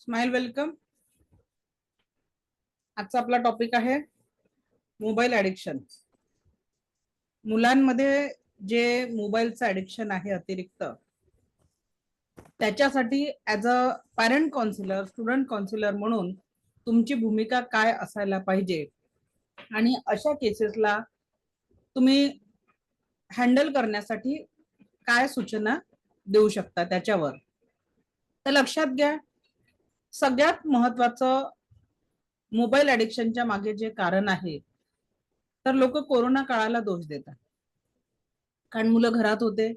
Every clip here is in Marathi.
Smile welcome. आजचा आपला टॉपिक आहे मोबाईल ॲडिक्शन. मुलांमध्ये जे मोबाईलचं ॲडिक्शन आहे अतिरिक्त, त्याच्यासाठी as a parent counsellor, student counsellor म्हणून तुमची भूमिका काय असायला पाहिजे आणि अशा केसेसला तुम्ही हँडल करण्यासाठी काय सूचना देऊ शकता त्याच्यावर. तर लक्षात घ्या, सगळ्यात महत्वाचं मोबाईल ॲडिक्शनच्या मागे जे कारण आहे, तर लोक कोरोना काळाला दोष देतात. कारण मुलं घरात होते.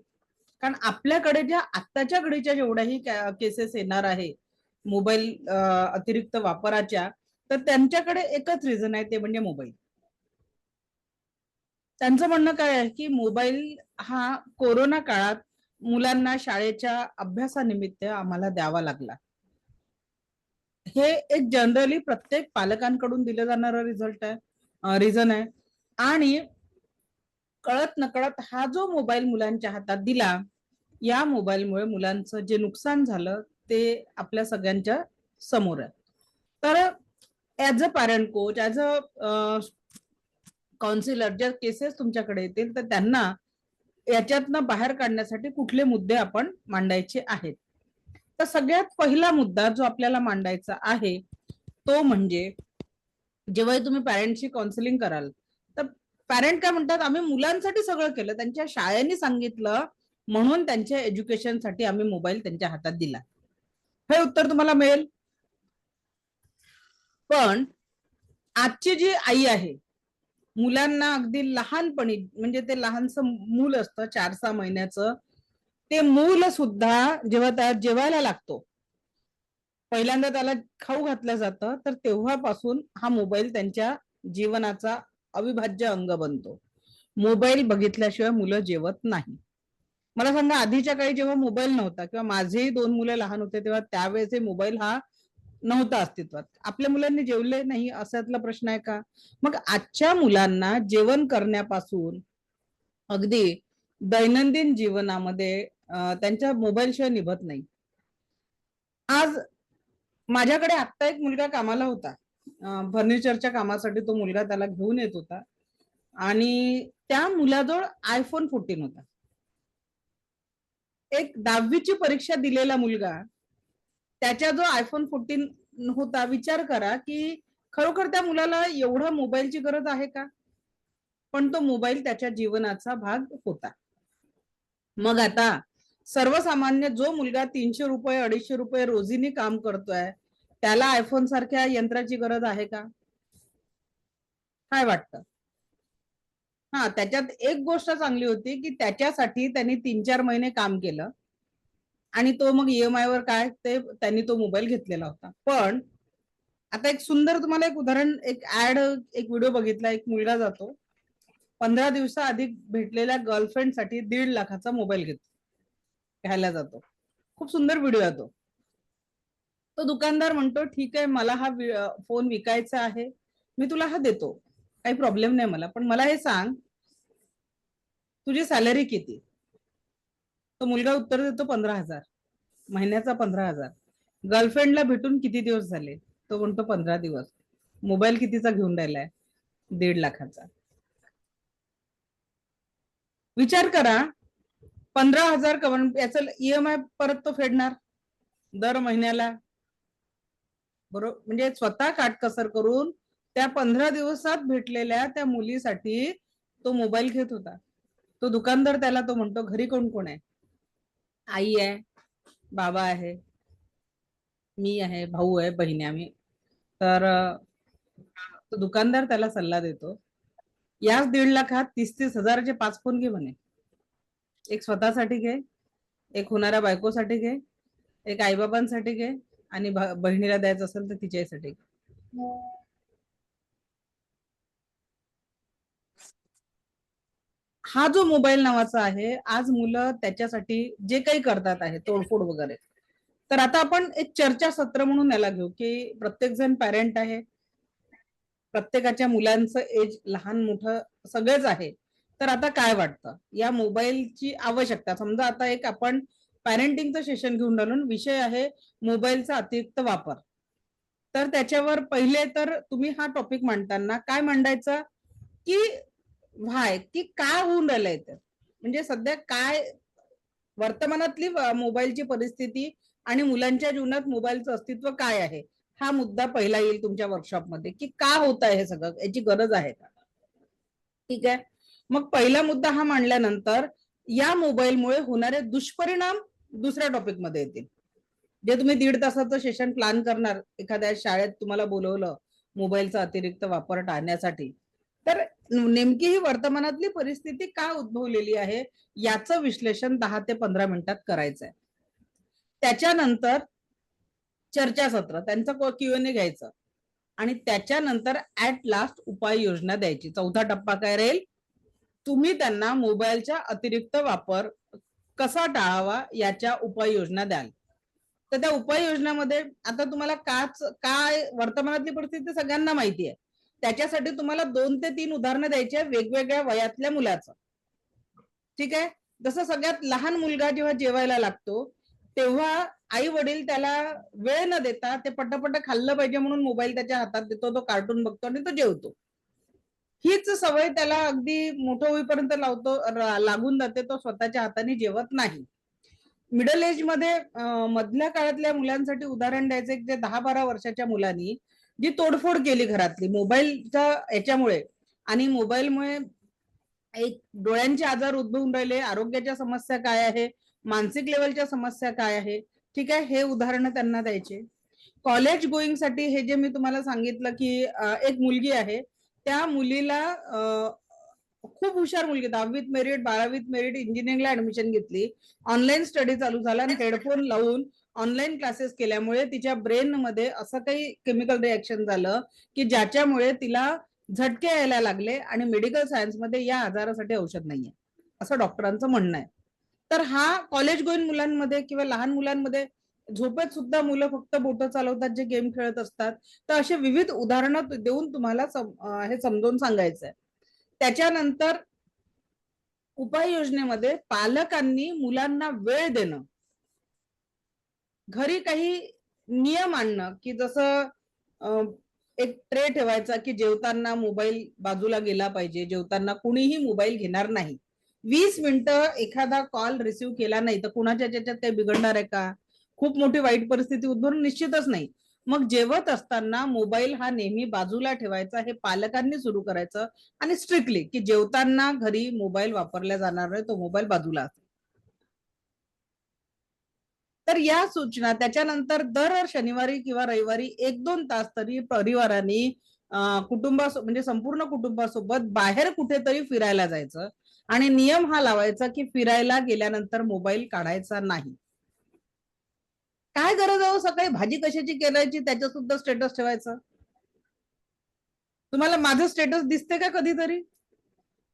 कारण आपल्याकडे ज्या आत्ताच्या घडीच्या जेवढ्याही केसेस येणार आहे मोबाईल अतिरिक्त वापराच्या, तर त्यांच्याकडे एकच रिझन आहे, ते म्हणजे मोबाईल. त्यांचं म्हणणं काय आहे की मोबाईल हा कोरोना काळात मुलांना शाळेच्या अभ्यासानिमित्त आम्हाला द्यावा लागला. हे एक जनरली प्रत्येक पालकांकडून दिलं जाणारं रिझन आहे. आणि कळत नकळत हा जो मोबाईल मुलांच्या हातात दिला, या मोबाईलमुळे मुलांचं जे नुकसान झालं ते आपल्या सगळ्यांच्या समोर आहे. तर as a parent coach, as a counsellor, ज्या केसेस तुमच्याकडे येतील तर त्यांना याच्यातनं बाहेर काढण्यासाठी कुठले मुद्दे आपण मांडायचे आहेत. तर सगळ्यात पहिला मुद्दा जो आपल्याला मांडायचा आहे तो म्हणजे, जेव्हा तुम्ही पॅरेंटची काउन्सिलिंग कराल तर पॅरेंट काय म्हणतात, आम्ही मुलांसाठी सगळं केलं, त्यांच्या शाळेने सांगितलं म्हणून त्यांच्या एज्युकेशनसाठी आम्ही मोबाईल त्यांच्या हातात दिला. हे उत्तर तुम्हाला मिळेल. पण आजची जी आई आहे, मुलांना अगदी लहानपणी, म्हणजे ते लहानसं मूल असतं 4-6 महिन्याचं, ते मूल सुद्धा जेव्हा त्या जेवायला लागतो, पहिल्यांदा त्याला खाऊ घातलं जातं, तर तेव्हापासून हा मोबाईल त्यांच्या जीवनाचा अविभाज्य अंग बनतो. मोबाईल बघितल्याशिवाय मुलं जेवत नाही. मला सांगा, आधीच्या काळी जेव्हा मोबाईल नव्हता किंवा माझेही 2 मुलं लहान होते तेव्हा त्यावेळेस मोबाईल हा नव्हता अस्तित्वात, आपल्या मुलांनी जेवले नाही असातला प्रश्न आहे का? मग आजच्या मुलांना जेवण करण्यापासून अगदी दैनंदिन जीवनामध्ये त्यांच्या मोबाईल शिवाय निभत नाही. आज माझ्याकडे आत्ता एक मुलगा कामाला होता, फर्निचरच्या कामासाठी तो मुलगा त्याला घेऊन येत होता आणि त्या मुलाजवळ iPhone 14 होता. एक 10वीची परीक्षा दिलेला मुलगा, त्याच्या जो iPhone 14 होता, विचार करा की खरोखर त्या मुलाला एवढा मोबाईलची गरज आहे का? पण तो मोबाईल त्याच्या जीवनाचा भाग होता. मग आता सर्वसामान्य जो मुलगा 300 रुपये 250 रुपये रोजीने काम करतोय, त्याला आयफोन सारख्या यंत्राची गरज आहे का? काय वाटतं? हा, त्याच्यात एक गोष्ट चांगली होती की त्याच्यासाठी त्यांनी 3-4 महिने काम केलं आणि तो मग EMI वर काय ते त्यांनी तो मोबाईल घेतलेला होता. पण आता एक सुंदर तुम्हाला एक उदाहरण, एक व्हिडिओ बघितला. एक मुलगा जातो, 15 दिवसाआधी भेटलेल्या गर्लफ्रेंड साठी 1.5 लाखाचा मोबाईल घ्यायला जातो. खूप सुंदर व्हिडिओ आहे तो. तो दुकानदार म्हणतो, ठीक आहे, मला हा फोन विकायचा आहे, मी तुला हा देतो, काही प्रॉब्लेम नाही मला, पण मला हे सांग तुझी सॅलरी किती? तो मुलगा उत्तर देतो 15,000. महिन्याचा 15,000. गर्लफ्रेंडला भेटून किती दिवस झाले? तो म्हणतो 15 दिवस. मोबाईल कितीचा घेऊन राहिलाय? 1.5 लाखाचा. विचार करा, 15,000 याचं EMI परत तो फेडणार दर महिन्याला, बरोबर? म्हणजे स्वतः काटकसर करून त्या 15 दिवसात भेटलेल्या त्या मुलीसाठी तो मोबाईल घेत होता. तो दुकानदार त्याला तो म्हणतो, घरी कोण कोण आहे? आई आहे, बाबा आहे, मी आहे, भाऊ आहे, बहीण आहे आम्ही. तर तो दुकानदार त्याला सल्ला देतो, याच 1.5 लाखात 30-30 हजाराचे 5 फोन घे म्हणे. एक स्वतःसाठी घे, एक होणाऱ्या बायकोसाठी घे, एक आईबाबांसाठी घे, आणि बहिणीला द्यायचं असेल तर तिच्यासाठी. हा जो मोबाईल नावाचा आहे, आज मुलं त्याच्यासाठी जे काही करतात आहे, तोडफोड वगैरे. तर आता आपण एक चर्चासत्र म्हणून याला घेऊ की प्रत्येक जण पॅरेंट आहे, प्रत्येकाच्या मुलांचं एज लहान मोठं सगळेच आहे. तर आता काय वाटतं, या मोबाईलची आवश्यकता, समजा आता एक आपण पॅरेंटिंगचं सेशन घेऊन राहिलो. विषय आहे मोबाईलचा अतिरिक्त वापर. तर त्याच्यावर पहिले तर तुम्ही हा टॉपिक मांडताना काय मांडायचं की व्हाय की का होऊन राहिलंय, तर म्हणजे सध्या काय वर्तमानातली मोबाईलची परिस्थिती आणि मुलांच्या जीवनात मोबाईलचं अस्तित्व काय आहे, हा मुद्दा पहिला येईल तुमच्या वर्कशॉपमध्ये की का होत आहे हे सगळं, याची गरज आहे का. ठीक आहे. मग पहिला मुद्दा हा मांडल्यानंतर या मोबाईलमुळे होणारे दुष्परिणाम दुसऱ्या टॉपिक मध्ये येतील. जे तुम्ही 1.5 तासाचं सेशन प्लॅन करणार एखाद्या शाळेत तुम्हाला बोलवलं मोबाईलचा अतिरिक्त वापर टाळण्यासाठी, तर नेमकी ही वर्तमानातली परिस्थिती का उद्भवलेली आहे याचं विश्लेषण 10 ते 15 मिनिटात करायचं आहे. त्याच्यानंतर चर्चासत्र, त्यांचं Q&A घ्यायचं आणि त्याच्यानंतर ऍट लास्ट उपाययोजना द्यायची. चौथा टप्पा काय राहील, तुम्ही त्यांना मोबाईलचा अतिरिक्त वापर कसा टाळावा याच्या उपाययोजना द्याल. तर त्या उपाययोजनामध्ये आता तुम्हाला काय वर्तमानातली परिस्थिती सगळ्यांना माहिती आहे, त्याच्यासाठी तुम्हाला 2 ते 3 उदाहरणं द्यायची आहे वेगवेगळ्या वयातल्या मुलाचं. ठीक आहे. जसं सगळ्यात लहान मुलगा जेव्हा जेवायला लागतो तेव्हा आई वडील त्याला वेळ न देता ते पटापट खाल्लं पाहिजे म्हणून मोबाईल त्याच्या हातात देतो, तो कार्टून बघतो आणि तो जेवतो. हीच सवय त्याला अगदी मोठं होईपर्यंत लागून जाते, तो स्वतःच्या हाताने जेवत नाही. मिडल एज मध्ये मधल्या काळातल्या मुलांसाठी उदाहरण द्यायचं जे 10-12 वर्षाच्या मुलांनी जी तोडफोड केली घरातली मोबाईलच्या याच्यामुळे, आणि मोबाईलमुळे एक डोळ्यांचे आजार उद्भवून राहिले, आरोग्याच्या समस्या काय आहे, मानसिक लेवलच्या समस्या काय आहे. ठीक आहे, हे उदाहरण त्यांना द्यायचे. कॉलेज गोईंग साठी हे जे मी तुम्हाला सांगितलं की एक मुलगी आहे, त्या मुलीला खूप हुशार मुलगी, 10वीत मेरिट 12वीत मेरिट, इंजिनिअरिंगला ऍडमिशन घेतली, ऑनलाईन स्टडी चालू झाला आणि हेडफोन लावून ऑनलाईन क्लासेस केल्यामुळे तिच्या ब्रेन मध्ये असं काही केमिकल रिएक्शन झालं की ज्याच्यामुळे तिला झटके यायला लागले आणि मेडिकल सायन्स मध्ये या आजारासाठी औषध नाहीये असं डॉक्टरांचं म्हणणं आहे. तर हा कॉलेज गोईंग मुलांमध्ये किंवा लहान मुलांमध्ये झोपेत सुद्धा मुलं फक्त बोटं चालवतात जे गेम खेळत असतात. तर असे विविध उदाहरणं देऊन तुम्हाला हे समजावून सांगायचं आहे. त्याच्यानंतर उपाययोजनेमध्ये पालकांनी मुलांना वेळ देणं, घरी काही नियम आणणं की जसं एक ट्रे ठेवायचा की जेवताना मोबाईल बाजूला गेला पाहिजे, जेवताना कुणीही मोबाईल घेणार नाही. 20 मिनिटं एखादा कॉल रिसिव्ह केला नाही तर कुणाच्या त्याच्यात काही बिघडणार आहे का, खूप मोठी वाईट परिस्थिती उद्भवून निश्चितच नाही. मग जेवत असताना मोबाईल हा नेहमी बाजूला ठेवायचा, हे पालकांनी सुरू करायचं आणि स्ट्रिक्टली की जेवताना घरी मोबाईल वापरला जाणार नाही, तो मोबाईल बाजूला. तर या सूचना त्याच्यानंतर दर शनिवारी किंवा रविवारी 1-2 तास तरी परिवारांनी म्हणजे संपूर्ण कुटुंबासोबत बाहेर कुठेतरी फिरायला जायचं आणि नियम हा लावायचा की फिरायला गेल्यानंतर मोबाईल काढायचा नाही. काय गरज आहे सकाळी भाजी कशाची करायची त्याच्या सुद्धा स्टेटस ठेवायचं. तुम्हाला माझं स्टेटस दिसते का कधीतरी?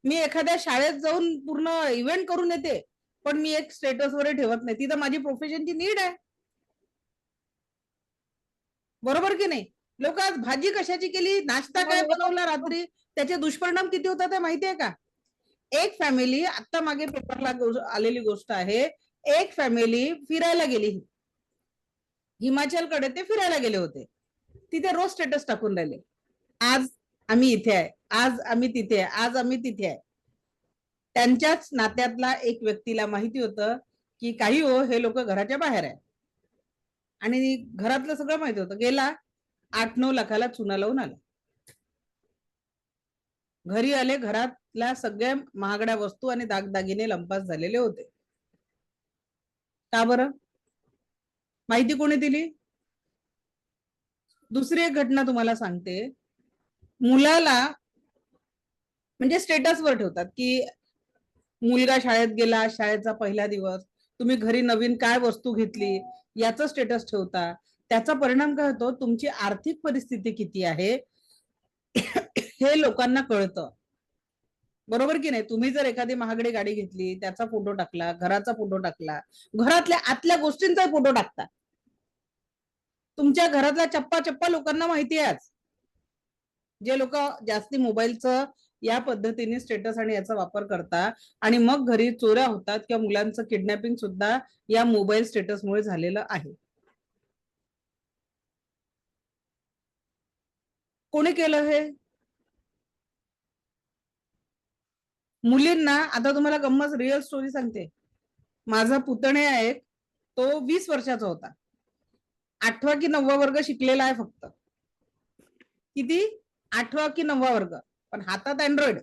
मी एखाद्या शाळेत जाऊन पूर्ण इव्हेंट करून येते पण मी एक स्टेटस वर ठेवत नाही, ती तर माझी प्रोफेशनची नीड आहे. बरोबर की नाही? लोक आज भाजी कशाची केली, नाश्ता काय बनवला रात्री, त्याचे दुष्परिणाम किती होतात माहितीये का? एक फॅमिली, आता मागे पेपरला आलेली गोष्ट आहे, एक फॅमिली फिरायला गेली, हिमाचलकडे ते फिरायला गेले होते. तिथे रोज स्टेटस टाकून राहिले, आज आम्ही इथे आहे, आज आम्ही तिथे आहे, आज आम्ही तिथे आहे. त्यांच्याच नात्यातला एक व्यक्तीला माहिती होतं की काही हो हे लोक घराच्या बाहेर आहे आणि घरातलं सगळं माहिती होतं. गेला 8-9 लाखाला चुना लावून आला. घरी आले, घरातल्या सगळ्या महागड्या वस्तू आणि दागदागिने लंपास झालेले होते. का बरं? माहिती कोणी दिली? दुसरी एक घटना तुम्हाला सांगते. मुलाला म्हणजे स्टेटसवर ठेवतात की मुलगा शाळेत गेला, शाळेचा पहिला दिवस, तुम्ही घरी नवीन काय वस्तू घेतली याचं स्टेटस ठेवता. त्याचा परिणाम काय होतो, तुमची आर्थिक परिस्थिती किती आहे हे लोकांना कळतं. बरोबर की नाही? तुम्ही जर एखादी महागडी गाडी घेतली त्याचा फोटो टाकला, घराचा फोटो टाकला, घरातल्या आतल्या गोष्टींचा फोटो टाकता, तुमच्या घरातला चप्पा चप्पा लोकांना माहिती आहे. जे लोक जास्ती मोबाईलचं या पद्धतीने स्टेटस आणि याचा वापर करता आणि मग घरी चोऱ्या होतात किंवा मुलांचं किडनॅपिंग सुद्धा या मोबाईल स्टेटसमुळे झालेलं आहे. कोणी केलं हे? मुलींना. आता तुम्हाला गंमत रिअल स्टोरी सांगते. माझा पुतणे आहे, तो 20 वर्षाचा होता, 8वा की 9वा वर्ग शिकलेला आहे फक्त. किती? 8वा की 9वा वर्ग. पण हातात अँड्रॉइड.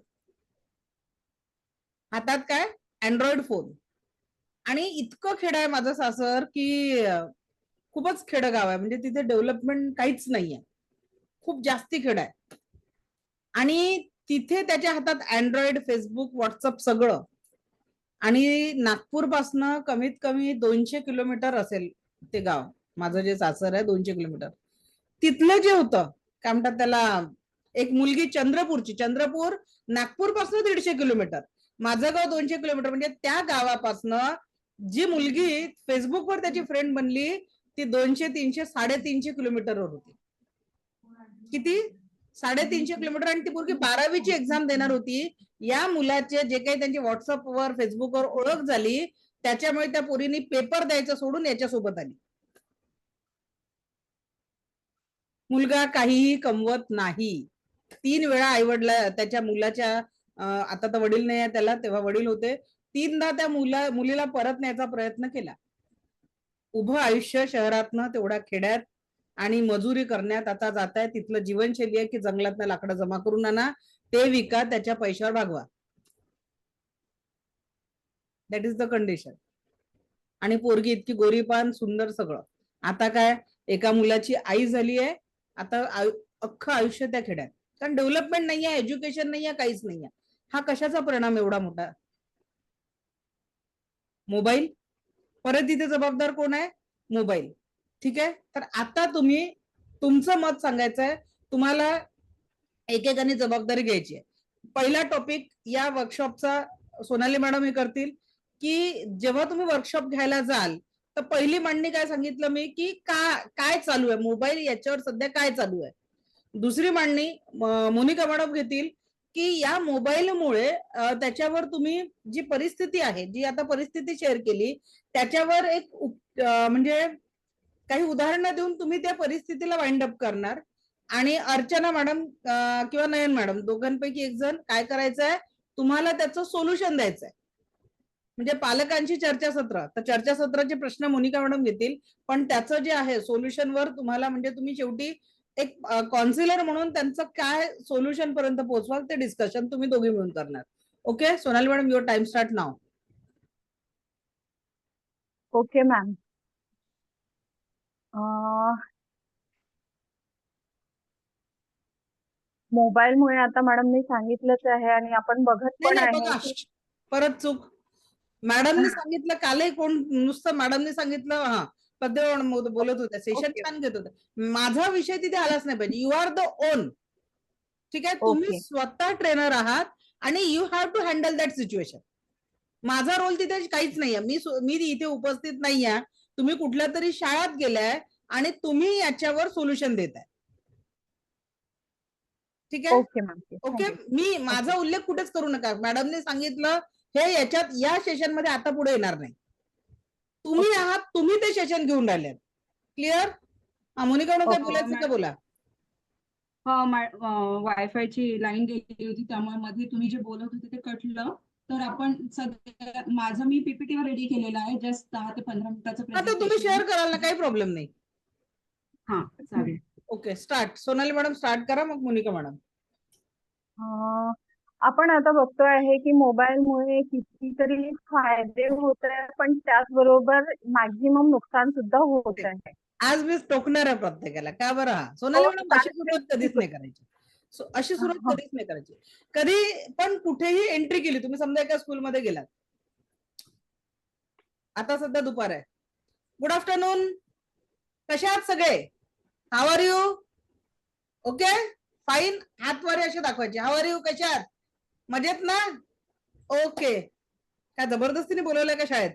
हातात काय? Android phone. आणि इतकं खेड आहे माझं सासर की खूपच खेडगाव आहे, म्हणजे तिथे डेव्हलपमेंट काहीच नाहीये, खूप जास्ती खेड आहे. आणि तिथे त्याच्या हातात अँड्रॉइड, फेसबुक, व्हॉट्सअप सगळं. आणि नागपूर पासनं कमीत कमी 200 किलोमीटर असेल ते गाव. माझं जे सासर आहे 200 किलोमीटर. तिथलं जे होतं काय म्हणतात त्याला, एक मुलगी चंद्रपूरची, चंद्रपूर नागपूर पासून 150 किलोमीटर, माझं गाव 200 किलोमीटर, म्हणजे त्या गावापासनं जी मुलगी फेसबुकवर त्याची फ्रेंड बनली ती 200, 300, 350 किलोमीटरवर होती. किती? 350 किलोमीटर. आणि ती मुलगी 12वीची एक्झाम देणार होती. या मुलाचे जे काही त्यांची व्हॉट्सअपवर, फेसबुकवर ओळख झाली, त्याच्यामुळे त्या पोरीने पेपर द्यायचं सोडून याच्यासोबत आली. मुलगा काहीही कमवत नाही. 3 वेळा आईवडला त्याच्या मुलाच्या, आता तर वडील नाही आहे त्याला, तेव्हा वडील होते, 3दा त्या मुलीला परत न्यायचा प्रयत्न केला. उभं आयुष्य शहरातनं तेवढ्या खेड्यात आणि मजुरी करण्यात आता जात आहे. तिथलं जीवनशैली आहे की जंगलातनं लाकडं जमा करून आणा, ते विका, त्याच्या पैशावर भागवा. That is the condition. आणि पोरगी इतकी गोरीपान, सुंदर सगळं. आता काय, एका मुलाची आई झाली आहे. आता अख्खं आयुष्य त्या खेड्यात, कारण डेव्हलपमेंट नाहीये, एज्युकेशन नाहीये, काहीच नाहीये. हा कशाचा परिणाम एवढा मोठा? मोबाईल. परत इथे जबाबदार कोण आहे? मोबाईल. ठीक आहे. तर आता तुम्ही तुमचं मत सांगायचंय, तुम्हाला एकेकाने जबाबदारी घ्यायची आहे. पहिला टॉपिक या वर्कशॉपचा सोनाली मॅडम हे करतील, की जेव्हा तुम्ही वर्कशॉप घ्यायला जाल तर पहिली मांडणी काय सांगितलं मी, की काय चालू आहे मोबाईल, याच्यावर सध्या काय चालू आहे. दुसरी मांडणी मोनिका मॅडम घेतील, की या मोबाईलमुळे त्याच्यावर तुम्ही जी परिस्थिती आहे, जी आता परिस्थिती शेअर केली, त्याच्यावर एक म्हणजे काही उदाहरणं देऊन तुम्ही त्या परिस्थितीला वाइंड अप करणार. आणि अर्चना मॅडम किंवा नयन मॅडम दोघांपैकी एक जण काय करायचंय, तुम्हाला त्याचं सोल्युशन द्यायचंय. म्हणजे पालकांची चर्चासत्र, तर चर्चासत्राचे प्रश्न मोनिका मॅडम घेतील, पण त्याचं जे आहे सोल्युशनवर तुम्हाला, म्हणजे तुम्ही शेवटी एक काउन्सिलर म्हणून त्यांचं काय सोल्युशन पर्यंत पोहोचवाल ते डिस्कशन तुम्ही दोघी मिळून करणार. Okay Sonali madam, your time start now. Okay ma'am. मोबाईलमुळे आता मॅडमनी सांगितलंच आहे आणि आपण बघत पण आहे की परत चूक. मॅडमनी सांगितलं कालही, कोण नुसतं मॅडमनी सांगितलं, हा पद्य बोलत होत्या, सेशन छान घेत होते, माझा विषय तिथे आलाच नाही पाहिजे. You are the own. ठीक आहे, तुम्ही स्वतः ट्रेनर आहात आणि you have to handle that situation. माझा रोल तिथे काहीच नाहीये, मी इथे उपस्थित नाहीये. तुम्ही कुठल्या तरी शाळेत गेलाय आणि तुम्ही याच्यावर सोल्युशन देताय. ठीक आहे. Okay ma'am. ओके. मी माझा उल्लेख कुठेच करू नका. मॅडमने सांगितलं हे याच्यात या सेशन मध्ये आता पुढे येणार नाही. तुम्ही आहात, तुम्ही ते सेशन घेऊन राहिले. क्लिअर? मोनिका मॅडम काय बोलायचं का बोला. वायफायची लाईन गेली होती, त्यामुळे मध्ये तुम्ही जे बोलत होते ते कटलं. तर आपण सध्या माझं मी पीपीटीवर रेडी केलेला आहे, जस्ट 10 ते 15 मिनिटाचं आता तुम्ही शेअर कराल ना, काही प्रॉब्लेम नाही. हा चालेल. Okay start. Sonali madam start करा, मग मोनिका मॅडम. आपण आता बघतोय आहे की मोबाईलमुळे कितीतरी फायदे होत आहे, पण त्याचबरोबर मॅक्झिमम नुकसान सुद्धा होत आहे. आज मी टोकणार आहे प्रत्येकाला, का बरं? हा सोनाली मॅडम अशी सुरुवात कधीच नाही करायची, अशी सुरुवात कधीच नाही करायची. कधी पण कुठेही एंट्री केली, तुम्ही समजा एका स्कूलमध्ये गेलात, आता सध्या दुपार आहे, गुड आफ्टरनून, कशा आहात सगळे, how are you, okay fine, हातवारे असे दाखवायचे, हाऊ आर यू, कशा आहात, मजेत ना, ओके. काय जबरदस्तीने बोलवलंय का शाळेत?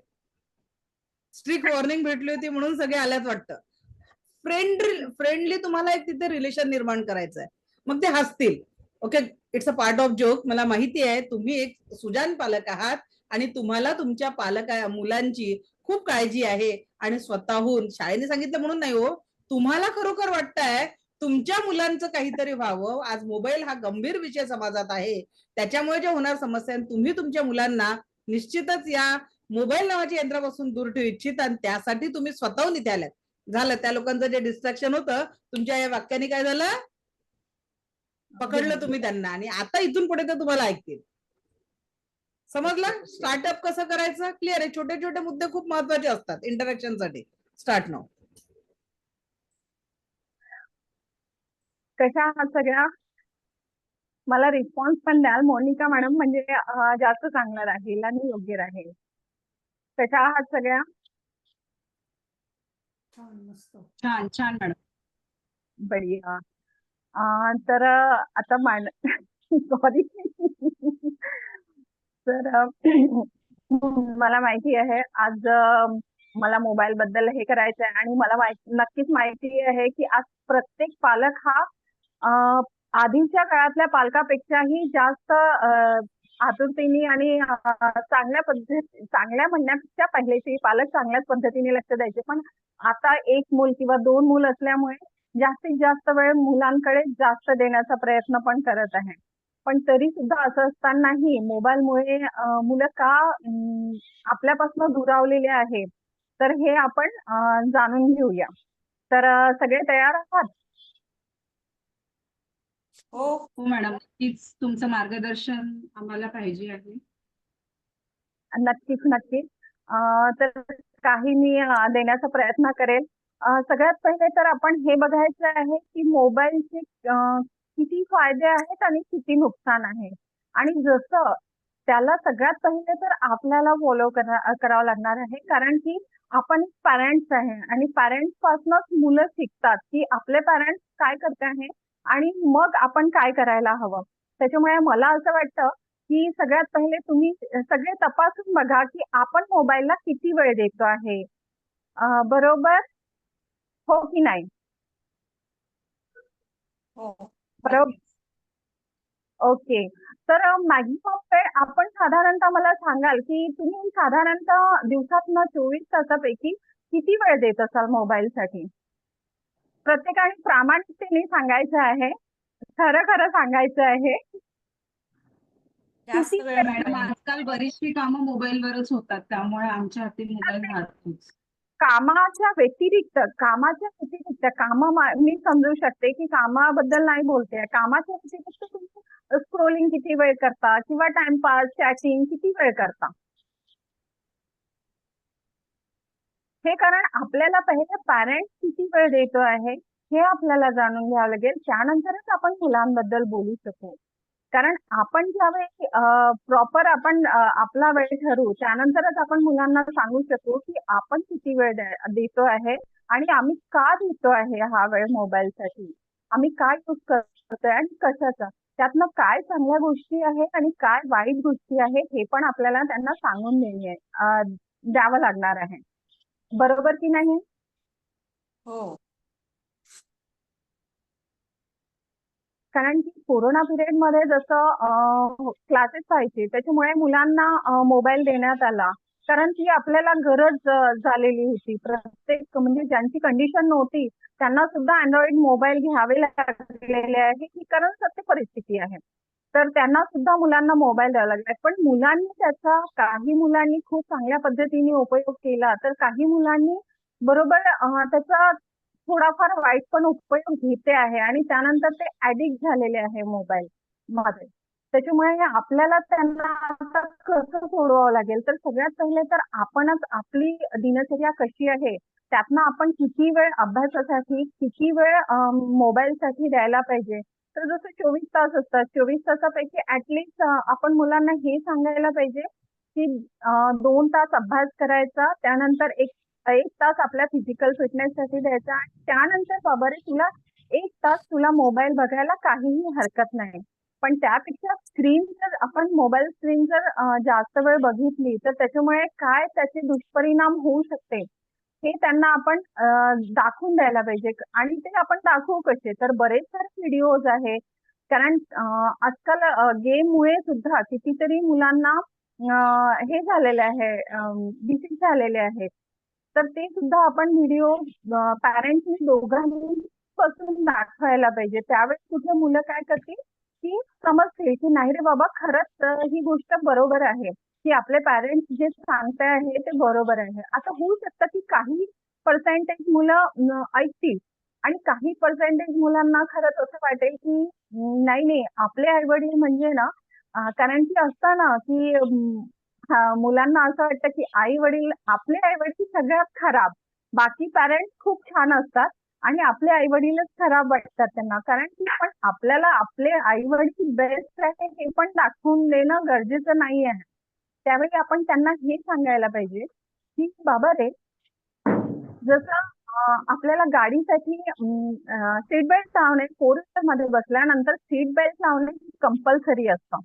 स्ट्रिक्ट वॉर्निंग भेटली होती म्हणून सगळे आल्यात वाटतं. फ्रेंडली तुम्हाला एक तिथे रिलेशन निर्माण करायचं आहे, मग ते हसतील. Okay, it's a part of joke. मला माहिती आहे तुम्ही एक सुजान पालक आहात आणि तुम्हाला तुमच्या मुलांची खूप काळजी आहे आणि स्वतःहून शाळेने सांगितलं म्हणून नाही हो, तुम्हाला खरोखर वाटतंय तुमच्या मुलांचं काहीतरी व्हावं. आज मोबाईल हा गंभीर विषय समाजात आहे, त्याच्यामुळे जे होणार समस्या तुम्ही तुमच्या मुलांना निश्चितच या मोबाईल नावाच्या यंत्रापासून दूर ठेवू इच्छित आणि त्यासाठी तुम्ही स्वतःहून इथे आल्यात. झालं, त्या लोकांचं जे डिस्ट्रॅक्शन होतं तुमच्या या वाक्याने काय झालं, पकडलं तुम्ही त्यांना आणि आता इथून पुढे ते तुम्हाला ऐकतील. समजलं स्टार्टअप कसं करायचं? क्लिअर आहे. छोटे छोटे मुद्दे खूप महत्वाचे असतात इंटरॅक्शन साठी. Start now. कशा आहात सगळ्या? मला रिस्पॉन्स पण द्याल मोनिका मॅडम, म्हणजे जास्त चांगलं राहील आणि योग्य राहील. कशा आहात सगळ्या? छान छान मॅडम. बढिया. तर आता सॉरी. तर मला माहिती आहे आज मला मोबाईल बद्दल हे करायचं आहे आणि मला नक्कीच माहिती आहे की आज प्रत्येक पालक हा आधीच्या काळातल्या पालकापेक्षाही जास्त आतुरतेने आणि चांगल्या म्हणण्यापेक्षा पहिलेचे पालक चांगल्याच पद्धतीने लक्ष द्यायचे. पण आता एक मूल किंवा 2 मूल असल्यामुळे जास्तीत जास्त वेळ मुलांकडे जास्त देण्याचा प्रयत्न पण करत आहे. पण तरी सुद्धा असं असतानाही मोबाईलमुळे मुलं का आपल्यापासून दुरावलेले आहे, तर हे आपण जाणून घेऊया. तर सगळे तयार आहात? हो मॅडम, नक्कीच तुमचं मार्गदर्शन आम्हाला पाहिजे आहे. नक्कीच नक्कीच. तर काही मी देण्याचा प्रयत्न करेल. सगळ्यात पहिले तर आपण हे बघायचं आहे की मोबाईलचे किती फायदे आहेत आणि किती नुकसान आहे. आणि जसं त्याला सगळ्यात पहिले तर आपल्याला फॉलो करावं लागणार आहे, कारण की आपण पॅरेंट्स आहे आणि पॅरेंट्स पासूनच मुलं शिकतात की आपले पॅरेंट्स काय करते आहे आणि मग आपण काय करायला हवं. त्याच्यामुळे मला असं वाटतं की सगळ्यात पहिले तुम्ही सगळे तपासून बघा की आपण मोबाईलला किती वेळ देतो आहे. बरोबर हो की नाही? बरोबर. ओके. तर मॅक्झिमम वेळ आपण साधारणतः मला सांगाल की तुम्ही साधारणतः दिवसातनं 24 तासापैकी किती वेळ देत असाल मोबाईलसाठी? प्रत्येकाने प्रामाणिकतेने सांगायचं आहे. खरं खरं सांगायचं आहे. जास्त किती वेळ वेळ? मॅडम, आजकाल बरीचशी कामं मोबाईलवरच होतात, त्यामुळे आमच्या हाती मोबाईल राहतोच. कामाच्या व्यतिरिक्त मी समजू शकते की कामाबद्दल नाही बोलते. कामाच्या व्यतिरिक्त तुम्ही स्क्रोलिंग किती वेळ करता किंवा टाइमपास, चॅटिंग किती वेळ करता? हे कारण आपल्याला पहिले पॅरेंट्स किती वेळ देतो आहे हे आपल्याला जाणून घ्यावं लागेल. त्यानंतरच आपण मुलांबद्दल बोलू शकू. कारण आपण ज्यावेळी प्रॉपर आपण आपला वेळ ठरवू, त्यानंतरच आपण मुलांना सांगू शकू की आपण किती वेळ देतो आहे आणि आम्ही का देतो आहे हा वेळ मोबाईलसाठी. आम्ही काय यूज करतोय आणि कशाचा. त्यातनं काय चांगल्या गोष्टी आहेत आणि काय वाईट गोष्टी आहेत हे पण आपल्याला त्यांना सांगून द्यावं लागणार आहे. बरोबर की नाही? हो. कारण की कोरोना पिरियड मध्ये जसं क्लासेस व्हायचे, त्याच्यामुळे मुलांना मोबाईल देण्यात आला. कारण की आपल्याला गरज झालेली होती. प्रत्येक म्हणजे ज्यांची कंडिशन नव्हती त्यांना सुद्धा अँड्रॉइड मोबाईल घ्यावे लागलेले आहे, ही कारण सत्य परिस्थिती आहे. तर त्यांना सुद्धा मुलांना मोबाईल द्यावा लागला. पण मुलांनी त्याचा काही मुलांनी खूप चांगल्या पद्धतीने उपयोग केला, तर काही मुलांनी बरोबर त्याचा थोडाफार वाईट पण उपयोग घेते आहे आणि त्यानंतर ते ऍडिक्ट झालेले आहे मोबाईल मध्ये. त्याच्यामुळे आपल्याला त्यांना आता कसं सोडवावं लागेल, तर सगळ्यात पहिले तर आपणच आपली दिनचर्या कशी आहे त्यातनं आपण किती वेळ अभ्यासासाठी किती वेळ मोबाईलसाठी द्यायला पाहिजे. तर जसं 24 तास असतात, 24 तासापैकी ऍटलिस्ट आपण मुलांना हे सांगायला पाहिजे की 2 तास अभ्यास करायचा, त्यानंतर एक एक तास आपल्या फिजिकल फिटनेससाठी द्यायचा आणि त्यानंतर बाबा रे तुला 1 तास तुला मोबाईल बघायला काहीही हरकत नाही. पण त्यापेक्षा स्क्रीन जर आपण मोबाईल स्क्रीन जर जास्त वेळ बघितली तर त्याच्यामुळे काय त्याचे दुष्परिणाम होऊ शकते हे त्यांना आपण दाखवून द्यायला पाहिजे. आणि ते आपण दाखवू कसे, तर बरेच सारे व्हिडिओज आहे कारण आजकाल गेममुळे सुद्धा कितीतरी मुलांना हे झालेले आहे, डिसीज झालेले आहेत. तर ते सुद्धा आपण व्हिडिओ पॅरेंट्सनी दोघांनी पासून दाखवायला पाहिजे. त्यावेळेस कुठे मुलं काय करतील की समजतील की नाही रे बाबा, खरंच ही गोष्ट बरोबर आहे की आपले पॅरेंट्स जे सांगताय आहे ते बरोबर आहे. आता होऊ शकतं की काही पर्सेंटेज मुलं ऐकतील आणि काही पर्सेंटेज मुलांना खरंच असं वाटेल की नाही नाही, आपले आई वडील म्हणजे ना कारण की असतं ना की मुलांना असं वाटतं की आई वडील, आपले आई वडील सगळ्यात खराब, बाकी पॅरेंट्स खूप छान असतात आणि आपले आई वडीलच खराब वाटतात त्यांना. कारण की पण आपल्याला आपले आई वडील बेस्ट आहे हे पण दाखवून देणं गरजेचं नाही आहे. त्यावेळी आपण त्यांना हे सांगायला पाहिजे की बाबा रे, जसं आपल्याला गाडीसाठी सीट बेल्ट लावणे, फोर व्हीलर मध्ये बसल्यानंतर सीट बेल्ट लावणे कंपल्सरी असतं.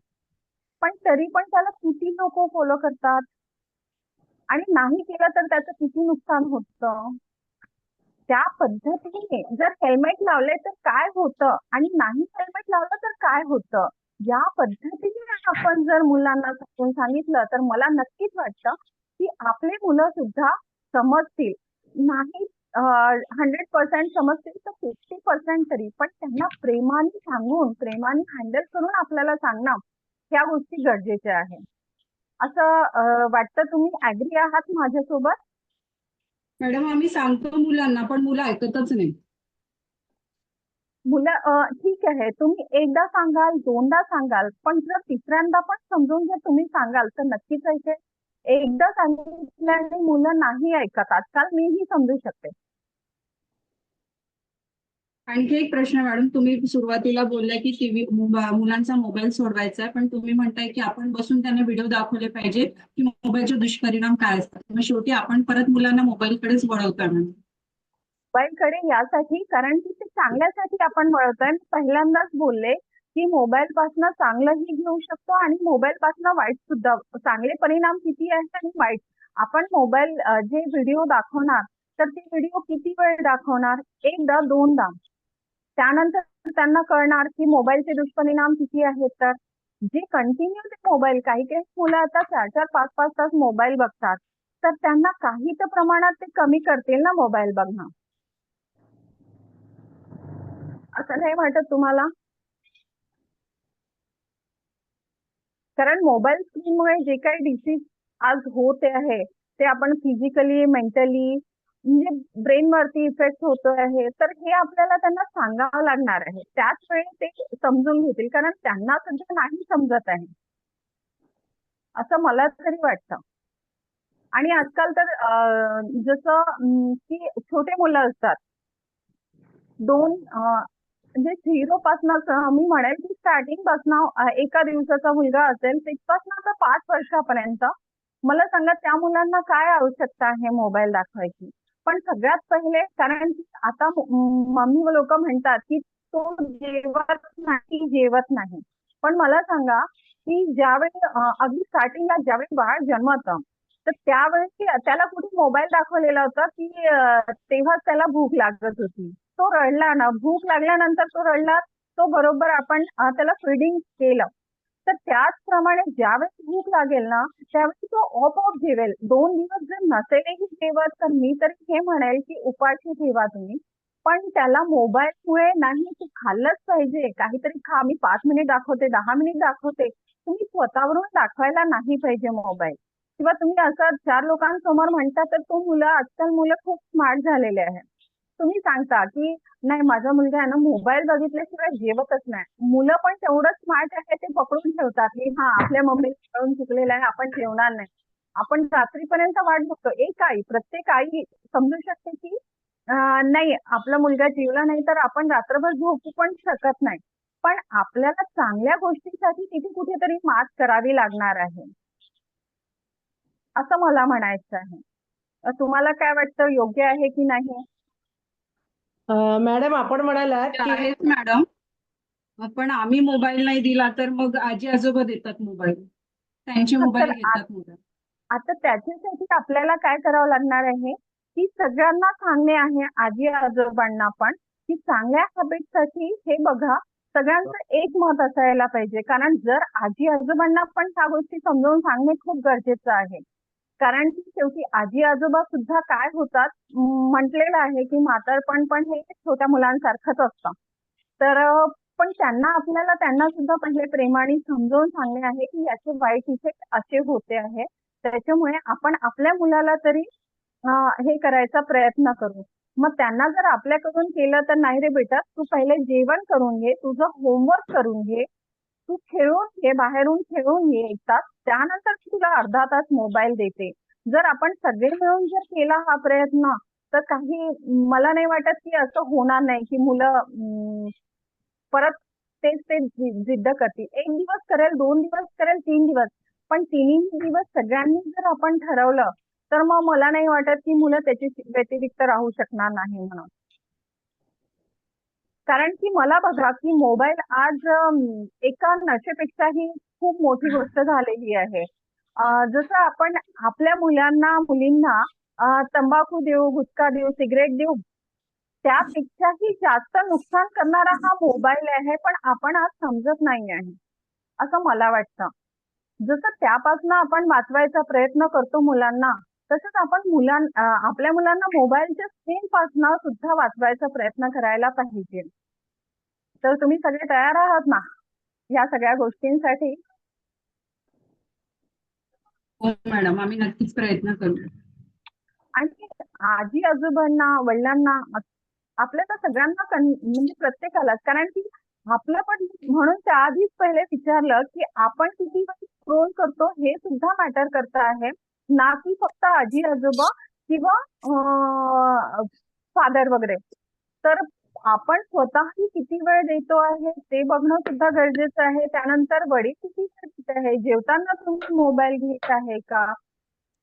पण तरी पण त्याला किती लोक फॉलो करतात आणि नाही केलं तर त्याचं किती नुकसान होतं. त्या पद्धतीने जर हेल्मेट लावले तर काय होतं आणि नाही हेल्मेट लावलं तर काय होतं, या पद्धतीने आपण जर मुलांना समजून सांगितलं तर मला नक्कीच वाटतं की आपले मुलं सुद्धा समजतील. नाही 100% समजतील तर 50% तरी, पण त्यांना प्रेमाने सांगून, प्रेमाने हँडल करून आपल्याला सांगणं ह्या गोष्टी गरजेच्या आहे. असं वाटतं. तुम्ही ऍग्री आहात माझ्यासोबत? मॅडम आम्ही सांगतो मुलांना, पण मुलं ऐकतच नाही. मुलं ठीक आहे, तुम्ही एकदा सांगाल, दोनदा सांगाल, पण जर तिसऱ्यांदा पण समजून जर तुम्ही सांगाल तर नक्कीच ऐकेल. एकदा सांगितल्याने मुलं नाही ऐकत, आजकाल मीही समजू शकते. आणखी एक प्रश्न मॅडम, तुम्ही सुरुवातीला बोलल्या की टीव्ही मुलांचा मोबाईल सोडवायचा आहे, पण तुम्ही म्हणताय की आपण बसून त्यांना व्हिडिओ दाखवले पाहिजे की मोबाईलचे दुष्परिणाम काय असतात. मग शेवटी आपण परत मुलांना मोबाईलकडेच वळवतोय मॅडम. मोबाईलकडे यासाठी, कारण की ते चांगल्यासाठी आपण वळवतोय. पहिल्यांदाच बोलले की मोबाईल पासून चांगलंही घेऊ शकतो आणि मोबाईल पासून वाईट सुद्धा. चांगले परिणाम किती आहेत आणि वाईट. आपण मोबाईल जे व्हिडिओ दाखवणार तर ते व्हिडिओ किती वेळ दाखवणार, एकदा दोनदा. त्यानंतर त्यांना कळणार की मोबाईलचे दुष्परिणाम किती आहेत. तर जे कंटिन्यू ते मोबाईल, काही काही मुलं आता 4-4, 5-5 तास मोबाईल बघतात, तर त्यांना काही तर प्रमाणात ते कमी करतील ना मोबाईल बघणं. असं नाही वाटत तुम्हाला? कारण मोबाईल स्क्रीनमुळे जे काही डिसीज आज होते आहे ते आपण फिजिकली, मेंटली, म्हणजे ब्रेनवरती इफेक्ट होतो आहे, तर हे आपल्याला त्यांना सांगावं लागणार आहे. त्याच वेळी ते समजून घेतील, कारण त्यांना सध्या नाही समजत आहे, असं मला तरी वाटतं. आणि आजकाल तर जसं की छोटे मुलं असतात, दोन म्हणजे 0 पासनं मी म्हणेल की स्टार्टिंग पासनं एका दिवसाचा मुलगा असेल तिथपासनं तर 5 वर्षापर्यंत, मला सांगा त्या मुलांना काय आवश्यकता आहे मोबाईल दाखवायची. पण सगळ्यात पहिले, कारण की आता मम्मी लोक म्हणतात की तो जेवत नाही. पण मला सांगा की ज्यावेळी अगदी स्टार्टिंगला ज्यावेळी बाळ जन्मतं तर त्यावेळी त्याला कुठे मोबाईल दाखवलेला होता की तेव्हाच त्याला भूक लागत होती. तो रडला ना, भूक लागल्यानंतर तो रडला, तो बरोबर आपण त्याला फीडिंग केलं. तर त्याचप्रमाणे ज्यावेळेस भूक लागेल ना त्यावेळी तो आपोआप जेवेल. 2 दिवस जर नसेलही जेवत तर मी तरी हे म्हणेल की उपाशी ठेवा तुम्ही. पण त्याला मोबाईलमुळे नाही, तू खाल्लंच पाहिजे, काहीतरी खा, मी 5 मिनिट दाखवते, 10 मिनिट दाखवते, तुम्ही स्वतःवरून दाखवायला नाही पाहिजे मोबाईल. किंवा तुम्ही असं 4 लोकांसमोर म्हणता तर तो मुलं, आजकाल मुलं खूप स्मार्ट झालेले आहे. तुम्ही सांगता की नाही माझा मुलगा आहे ना मोबाईल बघितल्याशिवाय जेवतच नाही. मुलं पण तेवढंच स्मार्ट आहे, ते पकडून ठेवतात की हा आपल्या मम्मीला कळून चुकलेलं आहे, आपण जेवणार नाही. आपण रात्रीपर्यंत वाट बघतो. एक आई, प्रत्येक आई समजू शकते की नाही आपला मुलगा जेवला नाही तर आपण रात्रभर झोपू पण शकत नाही. पण आपल्याला चांगल्या गोष्टीसाठी तिथे कुठेतरी मात करावी लागणार आहे, असं मला म्हणायचं आहे. तुम्हाला काय वाटतं, योग्य आहे की नाही? मॅडम आपण म्हणालात ते की आहेच मॅडम, पण आम्ही मोबाईल नाही दिला तर मग आजी आजोबा देतात मोबाईल, त्यांचे तर मोबाईल घेतात मोबाईल. आता त्याच्यासाठी आपल्याला काय करावं लागणार आहे की सगळ्यांना सांगणे आहे, आजी आजोबांना पण, की चांगल्या हॅबिटसाठी हे बघा सगळ्यांचं एक मत असायला पाहिजे. कारण जर आजी आजोबांना पण ह्या गोष्टी समजावून सांगणे खूप गरजेचं आहे. कारण की शेवटी आजी आजोबा सुद्धा काय होतात, म्हटलेलं आहे की म्हातारपण पण हे छोट्या मुलांसारखंच असतं. तर पण आपल्याला त्यांना सुद्धा पहिले प्रेमाने समजावून सांगणे आहे की याचे वाईट इफेक्ट असे होते आहे. त्याच्यामुळे आपण आपल्या मुलाला तरी हे करायचा प्रयत्न करू. मग त्यांना जर आपल्याकडून केलं तर नाही रे बेटा, तू पहिले जेवण करून घे, तुझं होमवर्क करून घे, तू खेळून घे, बाहेरून खेळून ये 1 तास, त्यानंतर मी तुला अर्धा तास मोबाईल देते. जर आपण सगळे मिळून जर केला हा प्रयत्न, तर काही मला नाही वाटत की असं होणार नाही की मुलं परत तेच ते जिद्द करतील. 1 दिवस करेल, 2 दिवस करेल, 3 दिवस. पण तिन्ही दिवस सगळ्यांनी जर आपण ठरवलं, तर मग मला नाही वाटत की मुलं त्याच्या व्यतिरिक्त राहू शकणार नाही म्हणून. कारण की मला बघा की मोबाईल आज एका नशेपेक्षाही खूप मोठी गोष्ट झालेली आहे. जसं आपण आपल्या मुलींना तंबाखू देऊ, गुटखा देऊ, सिगारेट देऊ, त्यापेक्षाही जास्त नुकसान करणारा हा मोबाईल आहे, पण आपण आज समजत नाही आहे, असं मला वाटतं. जसं त्यापासून आपण वाचवायचा प्रयत्न करतो मुलांना, तसंच आपण आपल्या मुलांना मोबाईलच्या स्क्रीनपासून सुद्धा वाचवायचा प्रयत्न करायला पाहिजे. तर तुम्ही सगळे तयार आहात ना या सगळ्या गोष्टींसाठी? हो मॅडम, आम्ही नक्कीच प्रयत्न करू. आणि आजी आजोबांना, वडिलांना, आपल्या तर सगळ्यांना म्हणजे प्रत्येकाला, कारण की आपलं पण म्हणून त्या आधीच पहिले विचारलं की आपण किती स्क्रोल करतो हे सुद्धा मॅटर करत आहे, ना की फक्त आजी आजोबा किंवा फादर वगैरे. तर आपण स्वतःही किती वेळ देतो आहे ते बघणं सुद्धा गरजेचं आहे. त्यानंतर वडील किती वेळ देत आहे, जेवताना तुम्ही मोबाईल घेत आहे का,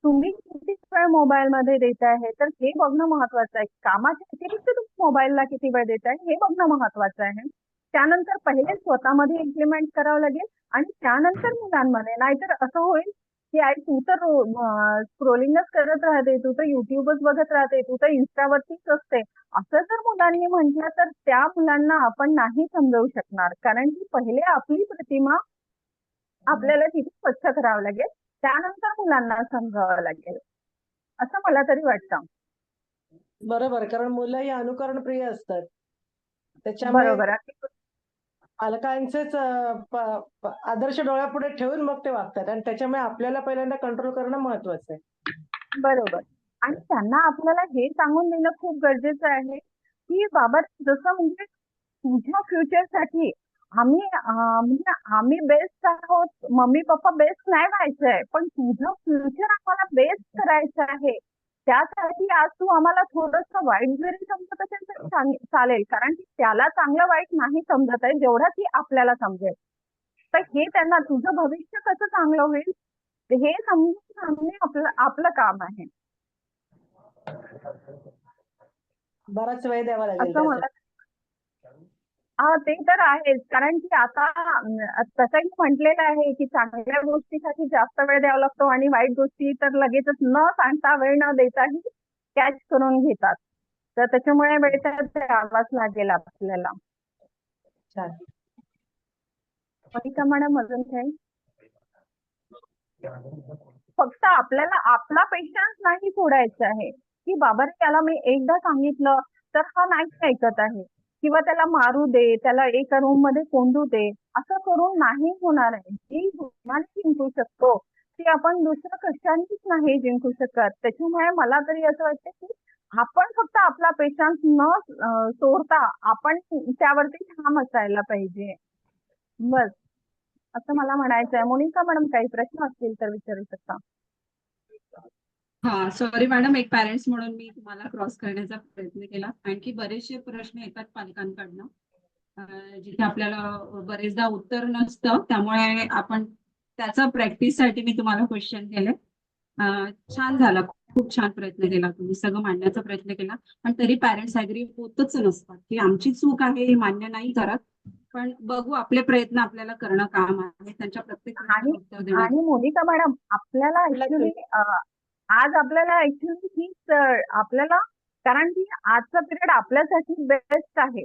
तुम्ही किती वेळ मोबाईल मध्ये देत आहे, तर हे बघणं महत्वाचं आहे. कामाच्या व्यतिरिक्त तुम्ही मोबाईलला किती वेळ देत आहे हे बघणं महत्वाचं आहे. त्यानंतर पहिले स्वतःमध्ये इम्प्लिमेंट करावं लागेल आणि त्यानंतर मुलांमध्ये. नाहीतर असं होईल की आई तू तर स्क्रोलिंगच करत राहते, तू तर युट्यूबच बघत राहते, तू तर इन्स्टावरतीच असते, असं जर मुलांनी म्हटलं तर त्या मुलांना आपण नाही समजावू शकणार. कारण की पहिले आपली प्रतिमा आपल्याला तिथे स्वच्छ करावं लागेल, त्यानंतर मुलांना समजावं लागेल, असं मला तरी वाटतं. बरोबर, कारण मुलं ही अनुकरणप्रिय असतात. त्याच्यामुळे बरोबर आहे. पालकांचेच आदर्श डोळ्यापुढे ठेवून मग ते वागतात आणि त्याच्यामुळे आपल्याला पहिल्यांदा कंट्रोल करणं महत्वाचं आहे. बरोबर. आणि त्यांना आपल्याला हे सांगून देणं खूप गरजेचं आहे की बाबा, जसं म्हणजे तुझ्या फ्युचरसाठी म्हणजे आम्ही बेस्ट आहोत, मम्मी पप्पा बेस्ट नाही व्हायचंय, पण तुझं फ्युचर आम्हाला बेस्ट करायचं आहे. त्यासाठी आज तू आम्हाला थोडंसं वाईट जरी समजत असेल तरी चालेल, कारण की त्याला चांगलं वाईट नाही समजत आहे जेवढं की आपल्याला समजेल. तर हे त्यांना तुझं भविष्य कसं चांगलं होईल हे समजून सांगणे आपलं काम आहे, बराच वेळ द्यावा लागेल असं मला. त्यासाठी. ते तर आहेच, कारण की आता तसंही म्हटलेलं आहे की चांगल्या गोष्टीसाठी जास्त वेळ द्यावा लागतो आणि वाईट गोष्टी तर लगेचच न सांगता, वेळ न देताही कॅच करून घेतात. तर त्याच्यामुळे वेळ तर द्यावाच लागेल आपल्याला. छान. मोनिका मॅडम, अजून काही? फक्त आपल्याला आपला पेशन्स नाही सोडायचा आहे की बाबा त्याला मी एकदा सांगितलं तर हा नाही ऐकत आहे, किंवा त्याला मारू दे, त्याला एका रूम मध्ये कोंडू दे, असं करून नाही होणार आहे. जी गुणाने जिंकू शकतो ती आपण दुसरं कशानेच नाही जिंकू शकत. त्याच्यामुळे मला तरी असं वाटतं की आपण फक्त आपला पेशन्स न सोडता आपण त्यावरती ठाम असायला पाहिजे, बस असं मला म्हणायचं आहे. मोनिका मॅडम, काही प्रश्न असतील तर विचारू शकता. हा, सॉरी मॅडम, एक पॅरेंट्स म्हणून मी तुम्हाला क्रॉस करण्याचा प्रयत्न केला. आणखी बरेचसे प्रश्न येतात पालकांकडनं, जिथे आपल्याला बरेचदा उत्तर नसतं, त्यामुळे आपण त्याचा प्रॅक्टिससाठी मी तुम्हाला क्वेश्चन केले. छान झाला, खूप छान प्रयत्न केला तुम्ही, सगळं मांडण्याचा प्रयत्न केला. पण तरी पॅरेंट्स ऍग्री होतच नसतात की आमची चूक आहे हे मान्य नाही करत. पण बघू, आपले प्रयत्न आपल्याला करणं काम आहे, त्यांच्या प्रत्येक प्रश्नाला उत्तर देणं. आणि मोनिका मॅडम, आपल्याला ऍक्च्युली आज आपल्याला हीच आपल्याला, कारण की आजचा पिरियड आपल्यासाठी बेस्ट आहे.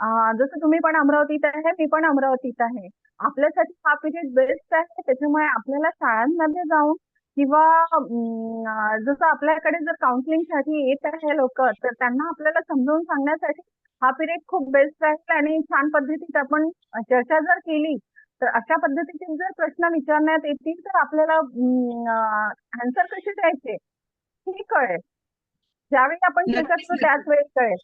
जसं तुम्ही पण अमरावतीत आहे, मी पण अमरावतीत आहे. आपल्यासाठी हा पिरियड बेस्ट आहे. त्याच्यामुळे आपल्याला शाळांमध्ये जाऊन किंवा जसं आपल्याकडे जर काउन्सिलिंगसाठी येत आहे लोक, तर त्यांना आपल्याला समजावून सांगण्यासाठी हा पिरियड खूप बेस्ट आहे. आणि छान पद्धतीत आपण चर्चा जर केली, तर अशा पद्धतीचे जर प्रश्न विचारण्यात येतील, तर आपल्याला आन्सर कसे द्यायचे हे कळेल. ज्यावेळी आपण नक्कीच शिकतो नक्कीच त्याच वेळी कळेल.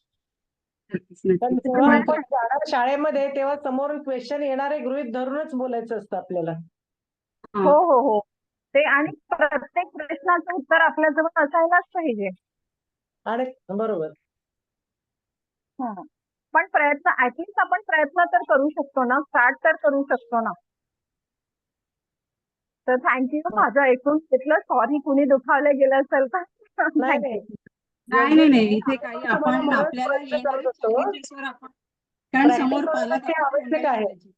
नक्कीच पण नक्कीच जेव्हा आपण आपण जाणार शाळेमध्ये तेव्हा समोर क्वेश्चन येणारे गृहीत धरूनच बोलायचं असतं आपल्याला. हो हा हो हो. ते आणि प्रत्येक प्रश्नाचं उत्तर आपल्याजवळ असायलाच पाहिजे. आणि बरोबर. हं. पण प्रयत्न ऍटलीस्ट आपण प्रयत्न तर करू शकतो ना, स्टार्ट तर करू शकतो ना. तर थँक्यू. माझं ऐकून घेतलं. सॉरी कुणी दुखावलं गेलं असेल तर. नाही नाही. थँक्यू. नाही योग्य नाही आहे. नाही, इथे आम्ही काही पण तुम्हाला आपण म्हणूनच आपल्याला प्रयत्न करत येणाऱ्या होतो. challenges वर आपण, कारण प्रॅक्टिस समोर पालक होणं हे आपण आवश्यक हँडल आहे. करायचे.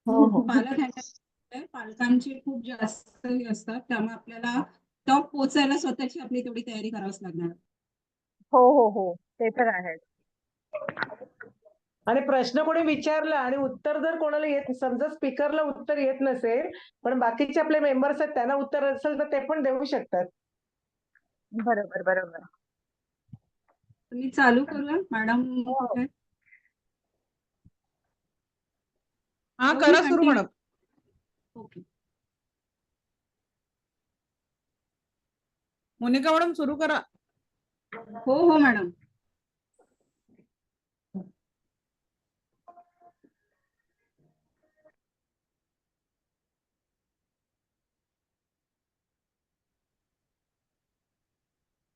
हो हो. पालक हँडल पालकांचे खूप जास्त हे असतात, त्यामुळे आपल्याला टॉप पोहोचायला स्वतःची आपली तेवढी तयारी करावीच लागणार. हो हो हो. ते तर आहे. आणि प्रश्न कोणी विचारला आणि उत्तर जर कोणाला येत, समजा स्पीकरला उत्तर येत नसेल, पण बाकीचे आपले मेंबर्स आहेत त्यांना उत्तर असेल तर ते पण देऊ शकतात. बरोबर बरोबर. तुम्ही चालू करूया मॅडम. हो हो. कुठे हा, मी करा सुरू continue. Madam. Okay. Monika madam सुरू करा. हो हो मॅडम.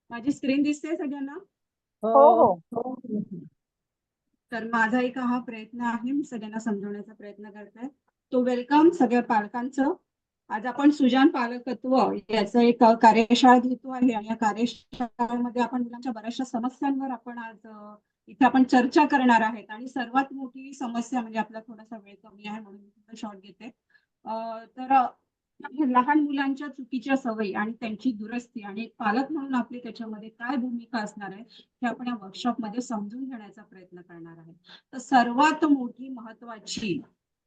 माझी स्क्रीन दिसते सगळ्यांना? हो हो. हो. तर माझा एक हा प्रयत्न आहे, मी सगळ्यांना समजवण्याचा प्रयत्न करते. तो वेलकम सगळ्या पालकांचं. आज आपण सुजाण पालकत्व याचं एक कार्यशाळा घेतो आहे, आणि या कार्यशाळेमध्ये आपण मुलांच्या बऱ्याचशा समस्यांवर आपण आज इथे आपण चर्चा करणार आहेत. आणि सर्वात मोठी समस्या म्हणजे, आपला थोडासा वेळ कमी आहे म्हणून शॉर्ट घेते. तर लहान मुलांच्या चुकीच्या सवयी आणि त्यांची दुरुस्ती, आणि एक पालक म्हणून आपली त्याच्यामध्ये काय भूमिका असणार आहे हे आपण या वर्कशॉपमध्ये समजून घेण्याचा प्रयत्न करणार आहे. तर सर्वात मोठी, महत्वाची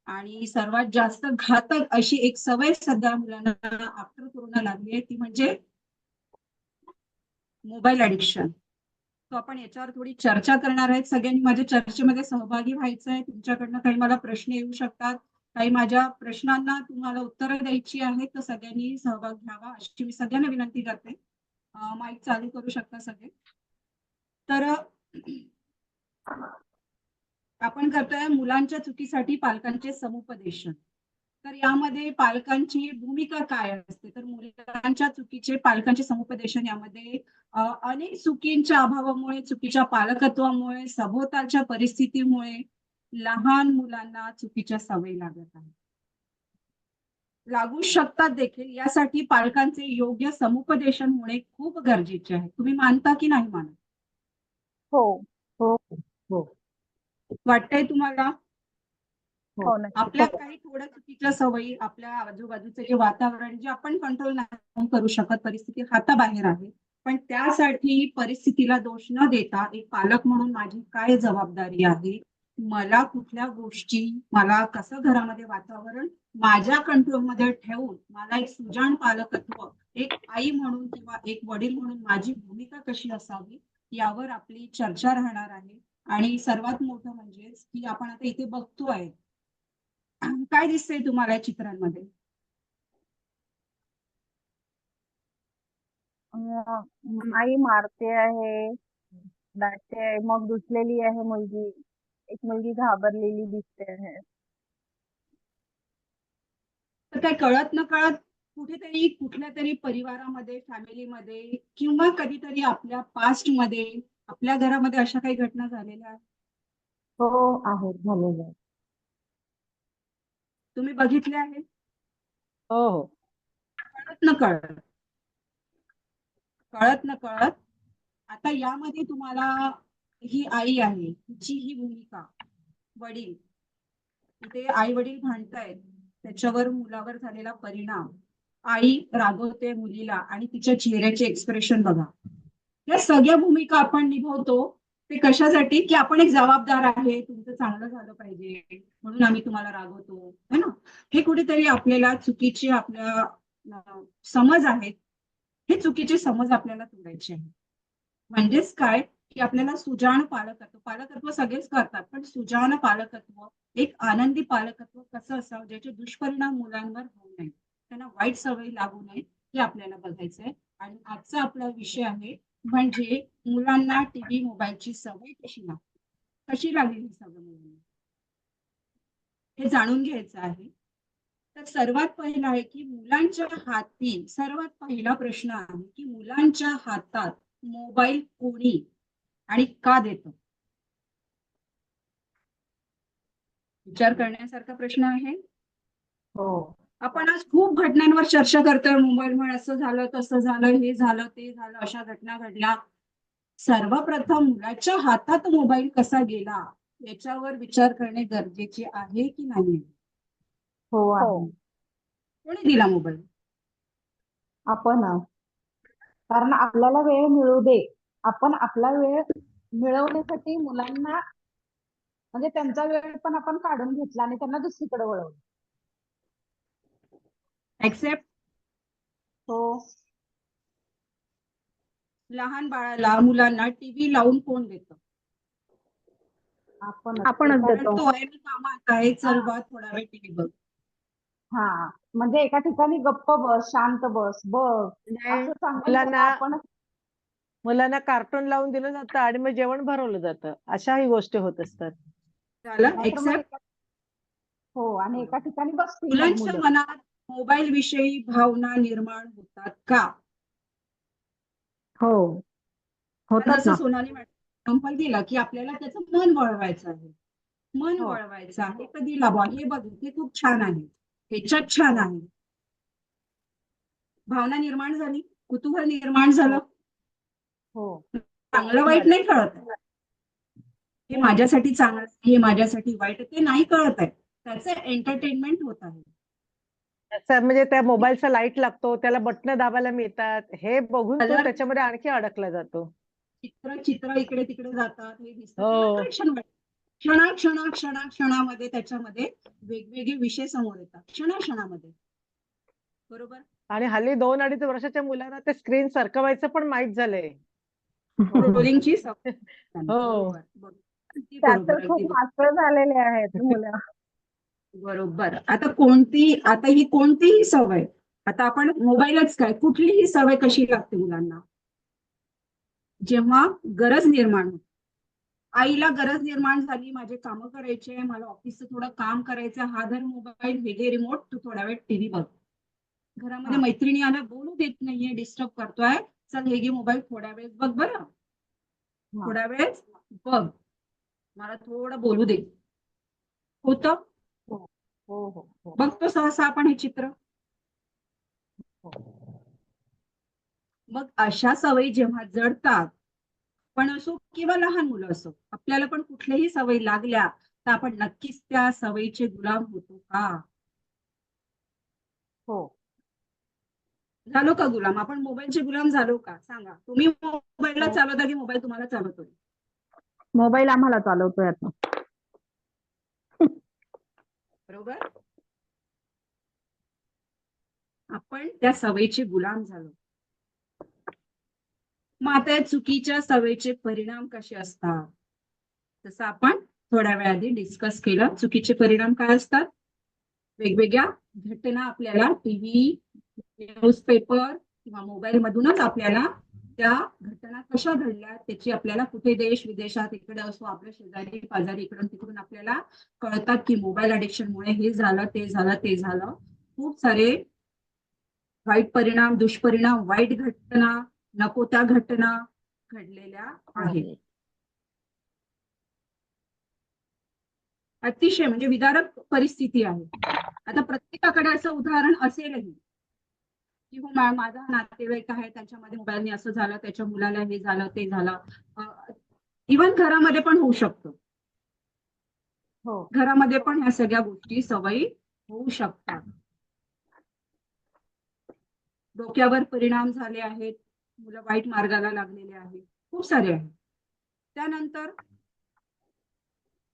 आणि सर्वात जास्त घातक अशी एक सवय सध्या मुलांना आफ्टर कोरोना लागली आहे, ती म्हणजे मोबाईल ऍडिक्शन. तो आपण याच्यावर थोडी चर्चा करणार आहेत. सगळ्यांनी माझ्या चर्चेमध्ये सहभागी व्हायचं आहे. तुमच्याकडनं काही मला प्रश्न येऊ शकतात, काही माझ्या प्रश्नांना तुम्हाला उत्तरं द्यायची आहेत, तर सगळ्यांनी सहभाग घ्यावा अशी मी सगळ्यांना विनंती करते. माईक चालू करू शकता सगळे. तर आपण करतोय मुलांच्या चुकीसाठी पालकांचे समुपदेशन. तर यामध्ये पालकांची भूमिका काय असते, तर मुलांच्या चुकीचे पालकांचे समुपदेशन यामध्ये अनेक चुकींच्या अभावामुळे, चुकीच्या पालकत्वामुळे, सभोवतालच्या परिस्थितीमुळे लहान मुलांना चुकीच्या सवयी लागत आहेत, लागू शकतात देखील. यासाठी पालकांचे योग्य समुपदेशन होणे खूप गरजेचे आहे. तुम्ही मानता की नाही मानत? हो हो हो वाटतंय तुम्हाला? हो. नक्की. आपल्या काही थोड्या चुकीच्या सवयी, आपल्या आजूबाजूचे जे वातावरण, जे आपण कंट्रोल नाही करू शकत, परिस्थिती हाताबाहेर आहे, पण त्यासाठी परिस्थितीला दोष न देता एक पालक म्हणून माझी काय जबाबदारी आहे, मला कुठल्या गोष्टी, मला कसं घरामध्ये वातावरण माझ्या कंट्रोलमध्ये ठेवून मला एक सुजाण पालकत्व, एक आई म्हणून किंवा एक वडील म्हणून माझी भूमिका कशी असावी, यावर आपली चर्चा राहणार आहे. आणि सर्वात मोठं म्हणजे की आपण आता इथे बघतोय, काय दिसतंय तुम्हाला या चित्रांमध्ये? आई मारते आहे, डांटते आहे, मग रुसलेली आहे मुलगी. एक मुलगी घाबरलेली दिसते आहे. तर काय कळत न कळत कुठेतरी, कुठल्या तरी परिवारामध्ये, फॅमिलीमध्ये, किंवा कधीतरी आपल्या पास्ट मध्ये, आपल्या घरामध्ये अशा काही घटना झालेल्या आहेत? हो आहेत झालेलं आहे. तुम्ही बघितल्या आहेत? हो हो कळत न कळत, कळत न कळत. आता यामध्ये तुम्हाला, ही आई आहे, तिची ही भूमिका, वडील, इथे आई वडील भांडतायत, त्याच्यावर मुलावर झालेला परिणाम, आई रागवते मुलीला आणि तिच्या चेहऱ्याचे एक्सप्रेशन बघा. या सगळ्या भूमिका आपण निभावतो ते कशासाठी की आपण एक जबाबदार आहे, तुमचं चांगलं झालं पाहिजे म्हणून आम्ही तुम्हाला रागवतो, है ना. हे कुठेतरी आपल्याला चुकीचे आपल्या समज आहेत, हे चुकीचे समज आपल्याला तोडायचे आहे. म्हणजेच काय की आपल्याला सुजाण पालकत्व, पालकत्व सगळेच करतात, पण सुजाण पालकत्व, एक आनंदी पालकत्व कसं असावं ज्याचे दुष्परिणाम मुलांवर होऊ नये, त्यांना वाईट सवयी लागू नये, हे आपल्याला बघायचंय. आणि आजचा आपला विषय आहे म्हणजे मुलांना टीव्ही मोबाईलची सवय कशी लागते, कशी लागली ही सवय मुलांना, हे जाणून घ्यायचं आहे. तर सर्वात पहिला आहे की मुलांच्या हाती, सर्वात पहिला प्रश्न आहे की मुलांच्या हातात मोबाईल कोणी आणि का देतं. विचार करण्यासारखा प्रश्न आहे. हो. आपण आज खूप घटनांवर चर्चा करतोय, मोबाईलमुळे असं झालं, तसं झालं, हे झालं, ते झालं, अशा घटना घडल्या. सर्वप्रथम मुलाच्या हातात मोबाईल कसा गेला याच्यावर विचार करणे गरजेचे आहे की नाही. हो आहे. कोणी दिला मोबाईल? आपण, कारण आपल्याला वेळ मिळू दे, आपण आपला वेळ मिळवण्यासाठी मुलांना म्हणजे त्यांचा वेळ पण आपण काढून घेतला आणि त्यांना दुसरीकडे वळवलं. एक्सेप्ट. हो. लहान बाळाला, मुलांना टीव्ही लावून कोण देतं? आपणच कारण देतो. तो आहे ना कामात आहे, चल बा थोडा वेळ टीव्ही बघ. हा, म्हणजे एका ठिकाणी गप्प बस, शांत बस, बघ असं सांगून मुलांना आपण मुलांना कार्टून लावून दिलं जातं आणि मग जेवण भरवलं जातं, अशाही गोष्टी होत असतात. झालं नाहीतर मग एक्सेप्ट. हो, आणि एका ठिकाणी बसतील मग मुलांच्या मुलं. मनात मोबाईल विषयी भावना निर्माण होतात का? हो, होतात जसं ना. सोनाली एक्झाम्पल दिला की आपल्याला त्याचं मन वळवायचं आहे, मन हो. वळवायचं आहे, कधी लावा, हे बघ हे खूप छान आहे, ह्याच्यात छान आहे. भावना निर्माण झाली, कुतूहल निर्माण झालं, हो. चांगलं वाईट नाही कळत आहे. हे माझ्यासाठी चांगलं, हे माझ्यासाठी वाईट, ते नाही कळत आहे, त्याचं एंटरटेनमेंट होत आहे. असं म्हणजे त्या मोबाईलचा लाईट लागतो, त्याला बटन दाबायला मिळतात, हे बघून तो कलर, त्याच्यामध्ये आणखी अडकला जातो. चित्र इकडे तिकडे जातात, हे दिसतं, हो. त्याला अट्रॅक्शन वाटतं. क्षणामध्ये त्याच्यामध्ये वेगवेगळे विषय समोर येतात, क्षणामध्ये. बरोबर. आणि हल्ली 2-2.5 वर्षाच्या मुलांना ते स्क्रीन सरकवायचं पण माहित झालंय. ट्रोलिंगची हो. अगदी त्यात बरोबर, खूप अगदी मास्टर झालेले आहेत मुलं. बरोबर. आता ही कोणतीही सवय, आता आपण मोबाईलच काय, कुठलीही सवय कशी लागते मुलांना, जेव्हा गरज निर्माण होते. आईला गरज निर्माण झाली, माझे कामं करायचे, मला ऑफिसचं थोडं काम करायचं, हा धर मोबाईल, हे घे रिमोट, तू थोडा वेळ टीव्ही बघ. घरामध्ये मैत्रिणी आल्या, बोलू देत नाहीये, डिस्टर्ब करतोय, चल हे घे मोबाईल, थोड्या वेळ बघ, बरं थोड्या वेळ बघ, मला थोडं बोलू दे. होतं. हो हो हो. बघतो सहसा आपण हे चित्र. मग अशा सवयी जेव्हा जडतात, पण असो किंवा लहान मुलं असो, आपल्याला पण कुठल्याही सवयी लागल्या तर आपण नक्कीच त्या सवयीचे गुलाम होतो का? हो. झालो का गुलाम? आपण मोबाईलचे गुलाम झालो का? सांगा. तुम्ही मोबाईलला हो. चालवता की मोबाईल तुम्हाला चालवतोय? मोबाईल आम्हाला चालवतोय आता. बरोबर. आपण त्या सवयीचे गुलाम झालो. मग आता या चुकीच्या सवयीचे परिणाम कसे असतात? जसं आपण थोड्या वेळ आधी डिस्कस केलं, चुकीचे परिणाम काय असतात? वेगवेगळ्या घटना आपल्याला टीव्ही, न्यूजपेपर किंवा मोबाईल मधूनच आपल्याला त्या घटना कशा घडल्या त्याची, आपल्याला कुठे देश विदेशात इकडे असो, आपल्या शेजारी पाजारी इकडून तिकडून आपल्याला कळतात की मोबाईल अडिक्शनमुळे हे झालं, ते झालं, ते झालं. खूप सारे वाईट परिणाम, दुष्परिणाम, वाईट घटना, नको त्या घटना घडलेल्या आहेत. अतिशय म्हणजे विदारक परिस्थिती आहे. आता प्रत्येकाकडे असं उदाहरण असेलही की हो माझा नातेवाईक आहे, त्याच्यामध्ये मोबाईलने असं झालं, त्याच्या मुलाला हे झालं, ते झालं. इव्हन घरामध्ये पण होऊ शकतं. हो. घरामध्ये पण ह्या सगळ्या गोष्टी सवयी होऊ शकतात. डोक्यावर परिणाम झाले आहेत, मुलं वाईट मार्गाला लागलेले आहेत, खूप सारे आहेत. त्यानंतर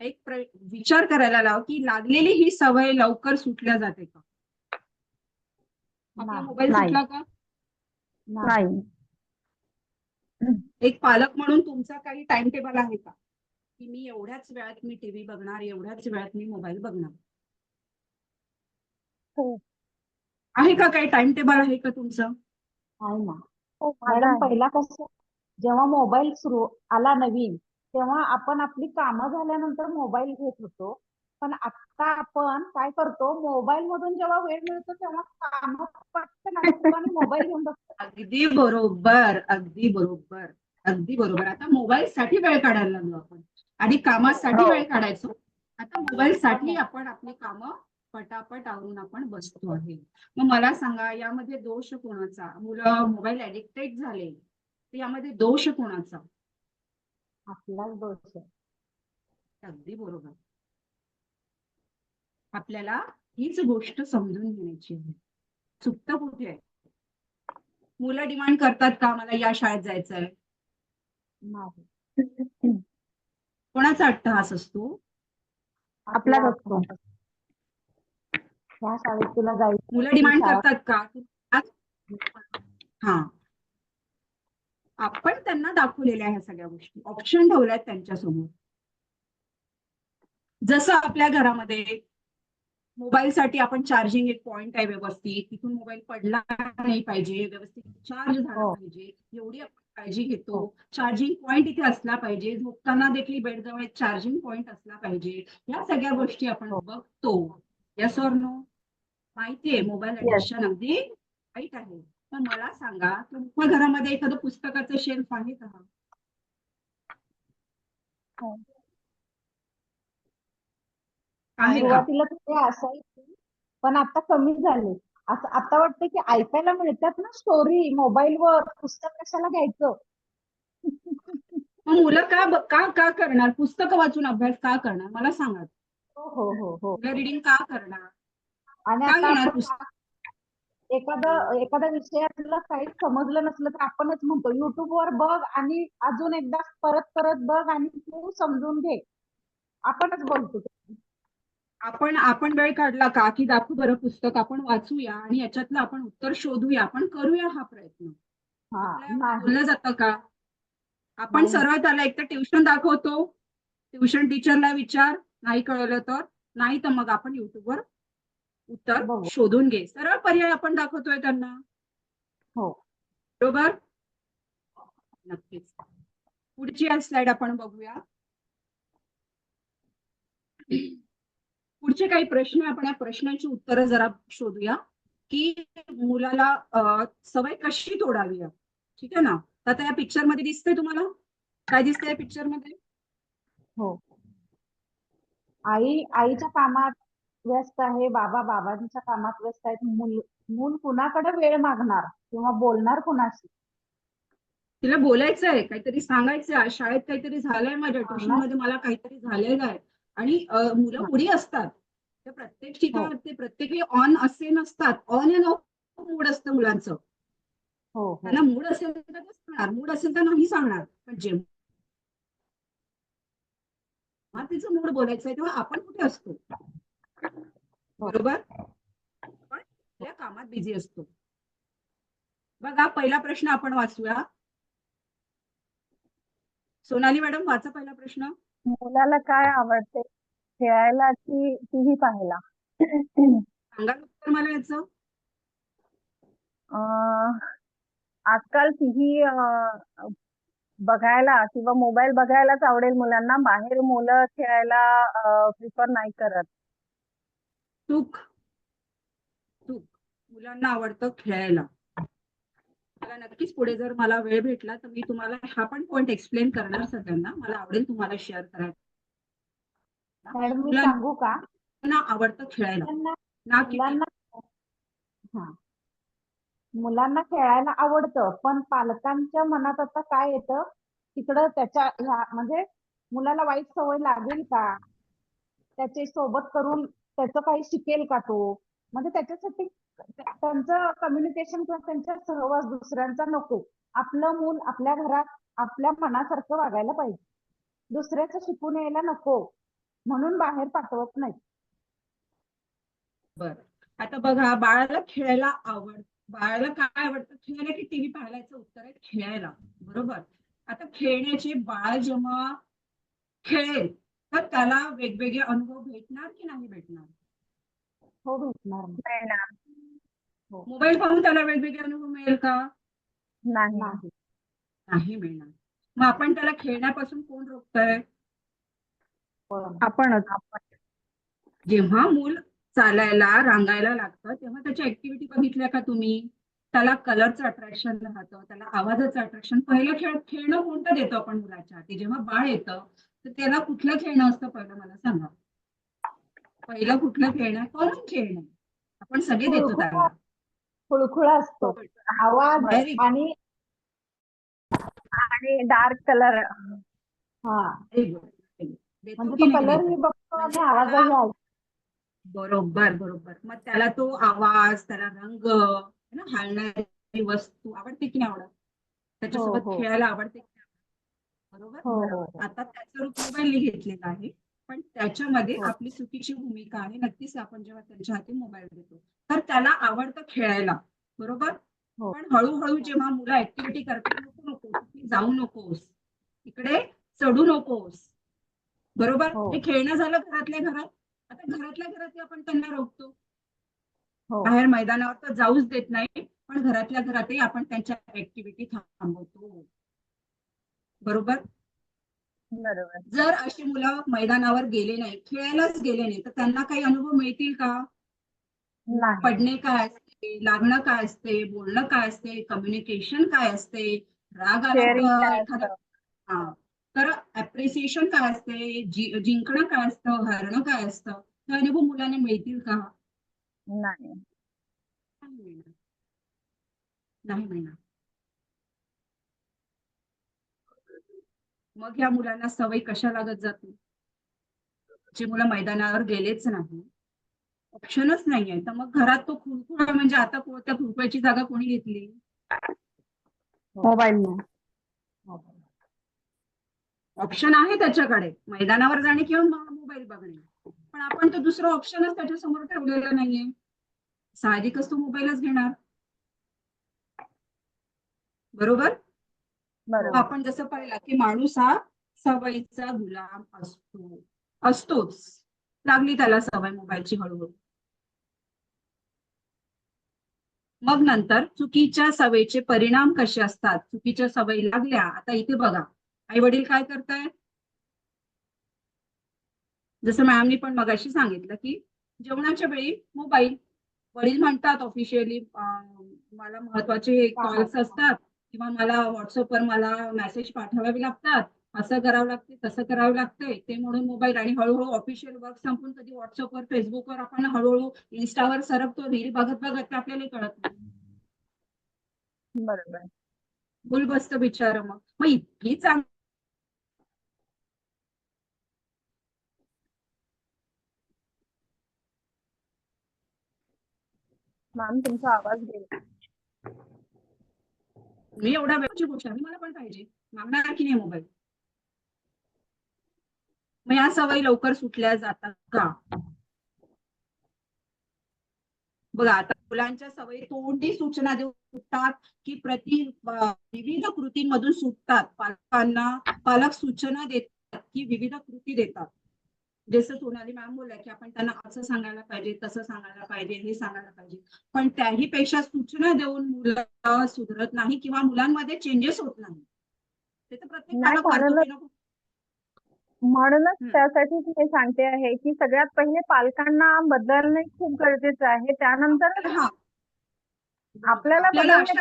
एक विचार करायला लाव की लागलेली ही सवय लवकर सुटल्या जाते का? आपला नाही. मोबाईल नाही. सुटला का? नाही. एक पालक म्हणून तुमचा काही टाइम टेबल आहे का की मी एवढ्याच वेळात मी टीव्ही बघणार, एवढ्याच वेळात मी मोबाईल बघणार? हो. आहे का काही टाइम टेबल आहे का तुमचं? आहे ना हो, माझं मॅडम. आहे. पहिला कसं जेव्हा मोबाईल सुरू आला नवीन, तेव्हा आपण आपली कामं झाल्यानंतर मोबाईल घेत होतो. पण आता आपण काय करतो, मोबाईल मधून जेव्हा वेळ मिळतो तेव्हा कामं पटकन आटोपतो आणि मोबाईल घेऊन बसतो. अगदी बरोबर, अगदी बरोबर, अगदी बरोबर. आता मोबाईल साठी वेळ काढायला लागलो आपण. आधी कामासाठी हो. वेळ काढायचो, आता मोबाईल साठी हो. आपण आपली कामं पटापट आवरून आपण बसतो आहे. मग मला सांगा, यामध्ये दोष कोणाचा? मुलं मोबाईल ऍडिक्टेड झाले, तर यामध्ये दोष कोणाचा? आपलाच दोष आहे. अगदी बरोबर. आपल्याला हीच गोष्ट समजून घेण्याची आहे. चुकतं कुठे आहे? मुलं डिमांड करतात का मला या शाळेत जायचंय? नाही. कोणाचा अट्टहास असतो? आपला आपला असतो. ह्या शाळेत तुला जायचं, मुलं ती डिमांड शाळा करतात का? हा, आपण त्यांना दाखवलेल्या ह्या सगळ्या गोष्टी, ऑप्शन ठेवल्यात त्यांच्यासमोर. जसं आपल्या घरामध्ये मोबाईलसाठी आपण चार्जिंग एक पॉइंट आहे व्यवस्थित, तिथून मोबाईल पडला नाही पाहिजे, व्यवस्थित चार्ज झाला हो. पाहिजे, एवढी आपण काळजी घेतो. हो. चार्जिंग पॉइंट इथे असला पाहिजे, झोपताना देखील बेडजवळ एक चार्जिंग पॉइंट असला पाहिजे. या सगळ्या गोष्टी आपण हो. बघतो. Yes or no? माहितीये मोबाईल Yes. ऍडिक्शन अगदी वाईट आहे. पण मला सांगा, तुमच्या घरामध्ये एखादं पुस्तकाचं शेल्फ आहे का? हो. आहे का? सुरुवातीला ते असायचे, पण आता कमी झाले. असं आता वाटतं की ऐकायला मिळतात ना स्टोरी मोबाईलवर, पुस्तक कशाला घ्यायचं. मग मुलं का करणार? पुस्तकं वाचून अभ्यास का करणार? मला सांगा. हो हो हो हो. मुलं रिडिंग का करणार? आणि का आता घेणार आपण पुस्तक? एखादा विषयातलं काही समजलं नसलं तर आपणच म्हणतो युट्यूबवर बघ आणि अजून एकदा परत परत बघ आणि तू समजून घे. आपणच बोलतो. आपण वेळ काढला का की दाखवू बरं पुस्तक, आपण वाचूया आणि याच्यातलं आपण उत्तर शोधूया, आपण करूया हा प्रयत्न. हा. आपल्या नाही. बोललं जातं का? आपण नाही. सरळ त्याला एक तर ट्युशन दाखवतो, ट्युशन टीचरला विचार, नाही कळलं तर, नाही तर मग आपण युट्यूबवर उत्तर बघू. शोधून घे. सरळ पर्याय आपण दाखवतोय त्यांना. हो. बरोबर? नक्कीच. पुढची स्लाइड आपण बघूया. पुढचे काही प्रश्न, आपण या प्रश्नांची उत्तरं जरा शोधूया की मुलाला सवय कशी तोडावी. ठीक आहे ना? आता या पिक्चर मध्ये दिसतंय तुम्हाला, काय दिसतंय या पिक्चर मध्ये? हो. आईच्या कामात व्यस्त आहे, बाबा बाबांच्या कामात व्यस्त आहेत. मूल कुणाकडे वेळ मागणार किंवा बोलणार कुणाशी? तिला बोलायचंय, काहीतरी सांगायचंय, आज शाळेत काहीतरी झालंय, माझ्या ट्युशन सांगणार. मध्ये मला काहीतरी झालेलं आहे. आणि मुलं हा. मुली असतात, ते प्रत्येक हो. ठिकाणी ते प्रत्येक वेळी ऑन असे नसतात. ऑन अँड ऑफ मूड असतं मुलांचं. हो हो. त्यांना मूड असेल तर ते सांगणार, मूड असेल तर नाही सांगणार. पण जेव्हा तिचं मूड बोलायचंय तेव्हा आपण कुठे असतो? हो. बरोबर? आपण आपल्या कामात बिझी असतो. बघा, पहिला प्रश्न आपण वाचूया. सोनाली मॅडम, वाचा पहिला प्रश्न. मुलाला काय आवडते, खेळायला की टीव्ही पाहायला? सांगा उत्तर मला याचं. अं, आजकाल टीव्ही बघायला किंवा मोबाईल बघायलाच आवडेल मुलांना. बाहेर मुलं खेळायला प्रिफर नाही करत. चूक. मुलांना आवडतं खेळायला. मला नक्कीच पुढे जर मला वेळ भेटला तर मी तुम्हाला हा पण पॉइंट एक्सप्लेन करणार सगळ्यांना. मला आवडेल तुम्हाला शेअर करायला. मॅडम मी मुलांना सांगू का? आवडतं खेळायला, मुलांना ना की मुलांना हा मुलांना खेळायला आवडतं, पण पालकांच्या मनात आता काय येतं, तिकडं त्याच्या म्हणजे मुलाला वाईट सवय लागेल का, त्याचे सोबत करून त्याचं काही शिकेल का तो, म्हणजे त्याच्यासाठी त्यांचं कम्युनिकेशन किंवा त्यांचा सहवास दुसऱ्यांचा नको. आपलं मूल आपल्या घरात आपल्या मनासारखं वागायला पाहिजे. दुसऱ्याचं शिकून यायला नको म्हणून बाहेर पाठवत नाही. बरं. आता बघा, बाळाला काय आवडतं? खेळायला की टीव्ही पाहायला? याचं उत्तर आहे खेळायला. बरोबर. आता खेळण्याचे बाळ जेव्हा खेळेल तर त्याला वेगवेगळे अनुभव भेटणार की नाही भेटणार? हो, भेटणार नाही. मोबाईल पाहून त्याला वेगवेगळे अनुभव मिळेल का? नाही. नाही. नाही मिळणार. मग आपण त्याला खेळण्यापासून कोण रोखतोय? पण आपणच. जेव्हा मूल चालायला रांगायला लागतं तेव्हा त्याच्या ऍक्टिव्हिटी बघितल्या का तुम्ही? त्याला कलरचं अट्रॅक्शन राहतं, त्याला आवाजाचं अट्रॅक्शन. पहिलं खेळणं कोणतं देतो आपण मुलाच्या हाती? जेव्हा बाळ येतं तर त्याला कुठलं खेळणं असतं पहिलं मला सांगा. पहिलं कुठलं खेळणं आहे? कॉमन खेळणं आहे. आपण सगळे देतो त्याला. खुळखुळा असतो, आवाज Very good. आणि आणि डार्क कलर. हा Very good. देतो म्हणजे की तो नाही कलरही देतो? बघतो म्हणजे आणि आवाजही ऐकतो. बरोबर. मग त्याला तो आवाज, त्याला रंग, है ना, हलणारी वस्तू आवडते की नाही आवडत? त्याच्यासोबत हो. खेळायला आवडते की नाही आवडत? बरोबर. हो. आता त्याचं रूप मोबाईलने घेतलेलं आहे, पण त्याच्यामध्ये हो. आपली चुकीची भूमिका आहे. नक्कीच आपण जेव्हा त्यांच्या हाती मोबाईल देतो तर त्याला आवडतं खेळायला. बरोबर. हो. पण हळूहळू जेव्हा मुलं ऍक्टिव्हिटी करतात, नको जाऊ नकोस, इकडे चढू नकोस. बरोबर. हो. हे खेळणं झालं घरातल्या घरात. आता घरातल्या घरात आपण त्यांना रोखतो, हो. बाहेर मैदानावर तर जाऊच देत नाही, पण घरातल्या घरातही आपण त्यांच्या ऍक्टिव्हिटी थांबवतो. बरोबर. जर अशी मुलं मैदानावर गेले नाही, खेळायलाच गेले नाही, तर त्यांना काही अनुभव मिळतील का? नाही. पडणे काय असते, लागणं काय असते, बोलणं काय असते, कम्युनिकेशन काय असते, राग आला शेअरिंग तर काय एखादा, असतं? हा, तर अप्रिसिएशन काय असते, जिंकणं काय असतं, हारणं काय असतं, हे अनुभव मुलांना मिळतील का? नाही. नाही मिळणार. नाही मिळणार. मग ह्या मुलांना सवय कशा लागत जाते? जी मुलं मैदानावर गेलेच नाही, ऑप्शनच नाहीये, तर मग घरात तो खुळखुळा, म्हणजे आता त्या खुळखुळ्याची जागा कोणी घेतली? मोबाईलने. ऑप्शन आहे त्याच्याकडे, मैदानावर जाणे किंवा मोबाईल बघणे, पण आपण तो दुसरं ऑप्शनच त्याच्या समोर ठेवलेला नाहीये. साहजिकच तो मोबाईलच घेणार. बरोबर. आपण जसं पाहिलं की माणूस हा सवयीचा गुलाम असतोच. लागली त्याला सवय मोबाईलची हळूहळू. मग नंतर चुकीच्या सवयीचे परिणाम कसे असतात? चुकीच्या सवयी लागल्या, आता इथे बघा, आई वडील काय करतायत? जसं मॅमनी पण मगाशी सांगितलं की जेवणाच्या वेळी मोबाईल. वडील म्हणतात ऑफिशियली, मला महत्वाचे कॉल्स असतात किंवा मला व्हॉट्सअपवर मला मेसेज पाठवावे लागतात, असं करावं लागते, तसं करावं लागते, ते म्हणून मोबाईल. आणि हळूहळू ऑफिशियल वर्क संपून कधी व्हॉट्सअपवर, फेसबुकवर आपण हळूहळू इन्स्टावर सरकतो, रील बघत बघत, ते आपल्याला कळत नाही. बरोबर. भूल बसतं बिचार. मग इतकी चांगली मॅम तुमचा आवाज गेला. मी एवढ्या वेळची गोष्ट आहे, मला पण पाहिजे, मागणार की नाही मोबाईल? मग या सवयी लवकर सुटल्या जातात का? बघा, आता मुलांच्या सवयी तोंडी सूचना देऊन सुटतात की विविध कृतींमधून सुटतात? पालक सूचना देतात की विविध कृती देतात? जसं सोनाली मॅम बोलल्या की आपण त्यांना असं सांगायला पाहिजे, तसं सांगायला पाहिजे, हे सांगायला पाहिजे, पण त्याही पेक्षा सूचना देऊन मुलं सुधरत नाही किंवा मुलांमध्ये चेंजेस होत नाही. ते तर प्रत्येक नाही, पालक करतो की नको. म्हणूनच त्यासाठीच मी सांगते आहे की सगळ्यात पहिले पालकांना बदलणे खूप गरजेचं आहे. त्यानंतर हा, आपल्याला बदलणे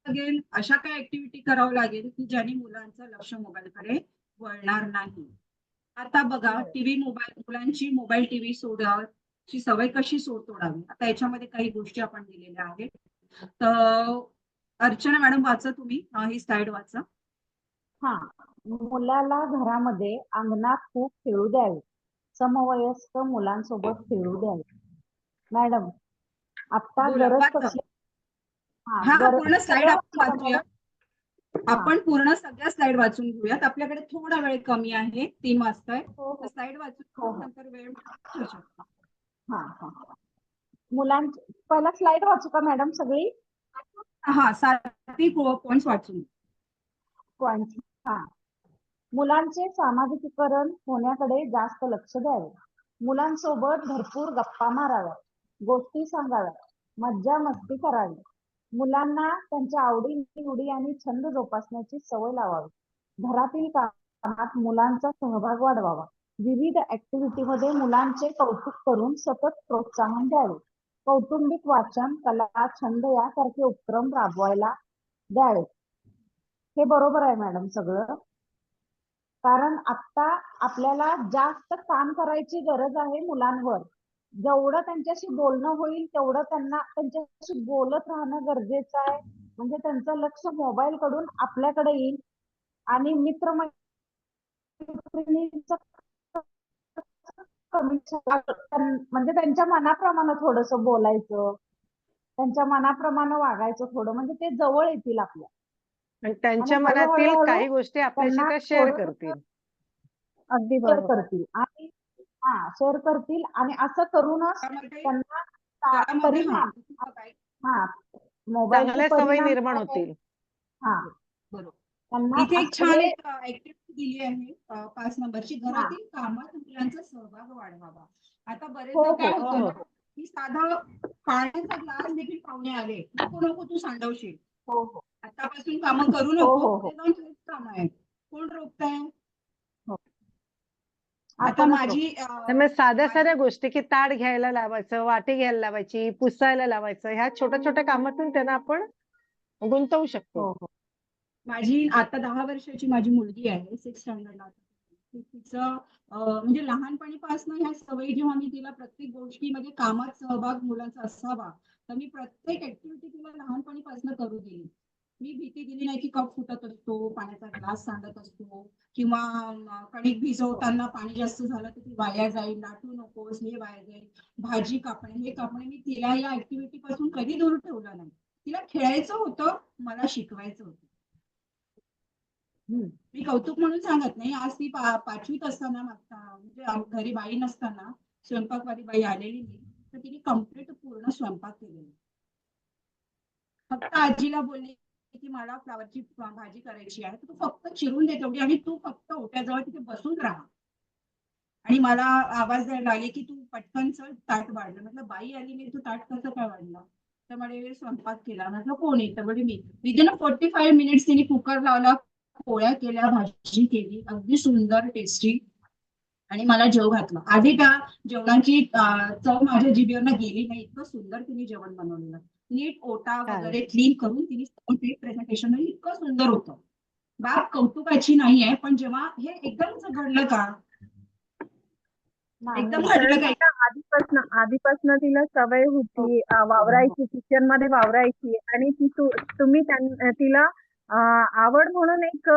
लागेल, अशा काही ऍक्टिव्हिटी करावं लागेल की ज्याने मुलांचं लक्ष मोबाईलकडे वळणार नाही. आता बघा, टीव्ही, मोबाईल, मुलांची मोबाईल टीव्ही सोडायची सवय कशी तोडावी? आता याच्यामध्ये काही गोष्टी आपण दिलेल्या आहेत. तर अर्चना मॅडम, वाचा तुम्ही ही स्लाइड वाचा. हा, मुलाला घरामध्ये अंगणात खूप खेळू द्यावे, समवयस्क मुलांसोबत खेळू द्यावे. मॅडम, आता बोला, गरज वाचा. कसली? हा, पूर्ण स्लाइड आपण वाचूया. आपण पूर्ण सगळ्या स्लाइड वाचून घेऊयात. आपल्याकडे थोडा वेळ कमी आहे, 3 वाजताय. हो तर हो स्लाइड वाचून हो घेऊ, हो नंतर वेळ ठेवू शकतो. हा हा मुलांची पहिला स्लाइड वाचू का मॅडम सगळी हा, 7 पॉइंट्स वाचून. पॉईंट हा मुलांचे सामाजिकीकरण होण्याकडे जास्त लक्ष द्यावे. मुलांसोबत भरपूर गप्पा माराव्या, गोष्टी सांगाव्या, मज्जा मस्ती करावी. मुलांना त्यांच्या आवडी निवडी आणि छंद जोपासण्याची सवय लावावी. घरातील कामात मुलांचा सहभाग वाढवावा. विविध ऍक्टिव्हिटी मध्ये मुलांचे कौतुक करून सतत प्रोत्साहन द्यावे. कौटुंबिक वाचन, कला, छंद यासारखे उपक्रम राबवायला द्यावे. हे बरोबर आहे मॅडम सगळं. कारण आता आपल्याला जास्त काम करायची गरज आहे मुलांवर. जेवढं त्यांच्याशी बोलणं होईल तेवढं त्यांना त्यांच्याशी बोलत राहणं गरजेचं आहे. म्हणजे त्यांचं लक्ष मोबाईल कडून आपल्याकडे येईल आणि मित्रमैत्रिणींचं कमी म्हणजे त्यांच्या मनाप्रमाणे थोडस बोलायचं, त्यांच्या मनाप्रमाणे वागायचं थोडं, म्हणजे ते जवळ येतील आपल्या आणि आणि त्यांच्या हळूहळू मनातील हळू काही गोष्टी आपल्याशी त्यांना त्या शेअर थोडं करतील. अगदी शेअर करतील आणि शेअर करतील आणि असं करूनच त्यामध्ये त्यांना त्यामध्ये हा, परिणाम मोबाईलचे चांगल्या सवयी परिणाम निर्माण काय होतील. हा बरोबर. त्यांना इथे एक छान आपले एक ऍक्टिव्हिटी दिली आहे, 5 नंबरची. घरातील कामात मुलांचा सहभाग वाढवावा. आता हो बरेचदा हो काय हो होतं हो ना, की साधा पाण्याचा ग्लास देखील पाहुणे आले, नको नको तू सांडवशील, हो हो आतापासून कामं करू हो नको, हो हो ते जाऊन तुझं काम आहे, कोण रोखतंय? हो आता आपणच माझी त्यामुळे साध्या साध्या गोष्टी, की ताट घ्यायला लावायचं, वाटी घ्यायला लावायची, पुसायला लावायचं, ह्या छोट्या छोट्या कामातून त्यांना आपण गुंतवू शकतो. हो हो माझी आता 10 वर्षाची माझी मुलगी आहे, 6th स्टँडर्डला. तिचं म्हणजे लहानपणीपासून ह्या सवयी जेव्हा मी तिला प्रत्येक गोष्टीमध्ये कामात सहभाग मुलांचा असावा, तर मी प्रत्येक ऍक्टिव्हिटी तिला लहानपणीपासून करू दिली. मी भीती दिली नाही की कप फुटत असतो, पाण्याचा ग्लास सांडत असतो, किंवा कणिक भिजवताना पाणी जास्त झालं तर ती वाया जाईल, लाटू नकोस, हे वाया जाईल, भाजी कापणे, हे कापणे. मी तिला या ऍक्टिव्हिटी पासून कधी दूर ठेवलं नाही. तिला खेळायचं होतं, मला शिकवायचं होतं. मी कौतुक म्हणून सांगत नाही. आज ती 5वीत असताना, म्हणजे घरी बाई नसताना स्वयंपाकवाली बाई आलेली नाही, तर तिने कम्प्लीट पूर्ण स्वयंपाक केलेला. फक्त आजीला बोलली की मला फ्लावरची भाजी करायची आहे, तर तू फक्त चिरून दे तेवढी, आणि तू फक्त ओट्याजवळ तिथे बसून राहा. आणि मला आवाज द्यायला लागले की तू पटकन चल, ताट वाढलं. म्हटलं बाई आली नाही, तू ताट कसं काय वाढलं? तर म्हणे स्वयंपाक केला. म्हटलं कोण आहे? तर म्हणे मी. विदिन 45 मिनिट्स तिने कुकर लावला, पोळ्या केल्या, भाजी केली, अगदी सुंदर टेस्टी, आणि मला जेव घातलं. आधी त्या जेवणाची चव माझ्या जिभेवरनं गेली नाही, इतकं सुंदर तिने जेवण बनवलेलं. नीट ओटा छान. वगैरे क्लीन करून तिने प्रेझेंटेशन इतकं सुंदर होतं. बाब कौतुकाची नाही आहे, पण जेव्हा हे एकदमच घडलं का, एकदम घडलं का, आधीपासून तिला सवय होती वावरायची, किचन मध्ये वावरायची, आणि ती तुम्ही तिला आवड म्हणून एक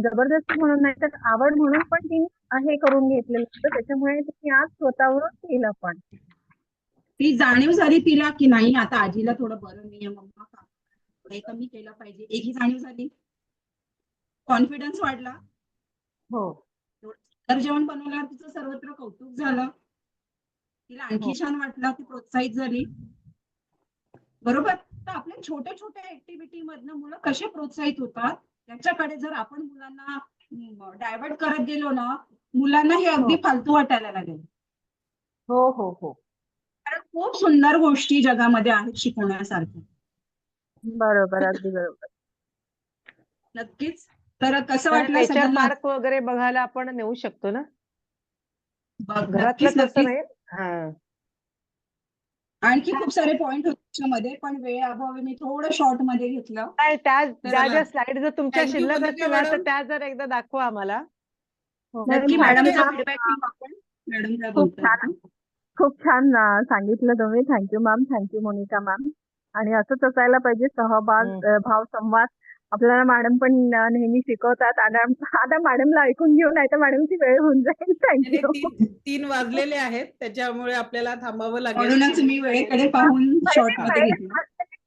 जबरदस्ती म्हणून नाही तर आवड म्हणून पण तिने हे करून घेतलेलं होतं. त्याच्यामुळे तिने आज स्वतःवरून केलं. पण ती जाणीव झाली तिला की नाही आता आजीला थोडं बरं नाही, मम्मा हे कमी केलं पाहिजे, एक ही जाणीव झाली. कॉन्फिडन्स वाढला. हो तर जेवण बनवल्यावर तिचं सर्वत्र कौतुक झालं, तिला आणखी छान वाटलं, ती प्रोत्साहित झाली. बरोबर. तर आपल्या छोट्या छोट्या ऍक्टिव्हिटी मधनं मुलं कसे प्रोत्साहित होतात, त्याच्याकडे जर आपण मुलांना डायव्हर्ट करत गेलो ना, मुलांना हे अगदी फालतू वाटायला लागेल. हो हो हो कारण खूप सुंदर गोष्टी जगामध्ये आहेत शिकवण्यासारख्या. बरोबर, अगदी बरोबर. नक्कीच. तर कसं तर वाटलं नेचर सगळ्यांना? पार्क वगैरे बघायला आपण नेऊ शकतो ना, घरातलं नक्कीच तसं नक्कीच. नाही. हा, आणखी खूप सारे पॉइंट होते त्याच्यामध्ये, पण वेळेअभावी मी थोडं शॉर्ट मध्ये घेतलं. नाही, त्या तर ज्या स्लाइड जर तुमच्या Thank you, शिल्लक मोनिका असतील ना, तर मॅडम. त्या जर एकदा दाखवा आम्हाला. नक्की नाही, मॅडमचा छान फीडबॅक घेऊ आपण. मॅडम काय खूप बोलतात छान खूप छान सांगितलं तुम्ही. Thank you ma'am, thank you Monika ma'am. आणि असंच असायला पाहिजे सहभाग, भाव संवाद. आपल्याला मॅडम पण नेहमी शिकवतात. आता मॅडमला ऐकून घेऊ, नाही तर मॅडमची वेळ होऊन जाईल. आणि थँक्यू. 3 वाजलेले आहेत, त्याच्यामुळे आपल्याला थांबावं लागेल. म्हणूनच मी वेळेकडे पाहून शॉर्ट मध्ये घेतलं.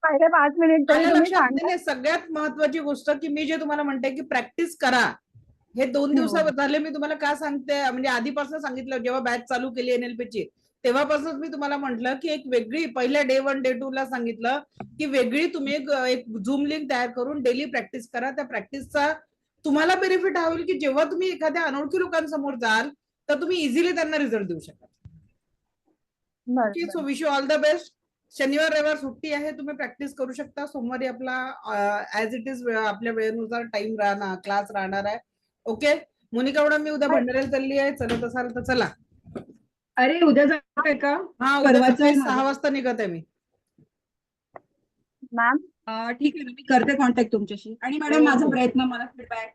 पहिले 5 मिनिट तरी माझ्या तुम्ही लक्षात सांगा. नाही, सगळ्यात महत्वाची गोष्ट की मी जे तुम्हाला म्हणते की प्रॅक्टिस करा. हे 2 दिवस हो. झाले मी तुम्हाला का सांगते, म्हणजे आधीपासून सांगितलं जेव्हा बॅच चालू केली एनएलपीची तेव्हापासून मी तुम्हाला म्हटलं की एक वेगळी पहिल्या डे 1 डे 2 ला सांगितलं की वेगळी तुम्ही एक झूम लिंक तयार करून डेली प्रॅक्टिस करा. त्या प्रॅक्टिसचा तुम्हाला बेनिफिट हा होईल की जेव्हा तुम्ही एखाद्या अनोळखी लोकांसमोर जाल तर तुम्ही इझिली त्यांना रिझल्ट देऊ शकाल. बरं, so wish you all the best. शनिवार रविवार सुट्टी आहे, तुम्ही प्रॅक्टिस करू शकता. सोमवारी आपला ऍज इट इज आपल्या वेळेनुसार टाइम राहणार, क्लास राहणार आहे. ओके मोनिका मॅडम, मी उद्या भंडाऱ्याला चालली आहे, चलत असाल तर चला. अरे उद्या जातोय का? हा उद्या परवाचं आहे सकाळी माझं. 6 वाजता निघत आहे मी. मॅम. ठीक आहे ना, मी करते कॉन्टॅक्ट तुमच्याशी. आणि मॅडम हो, माझा हो. प्रयत्न, मला फीडबॅक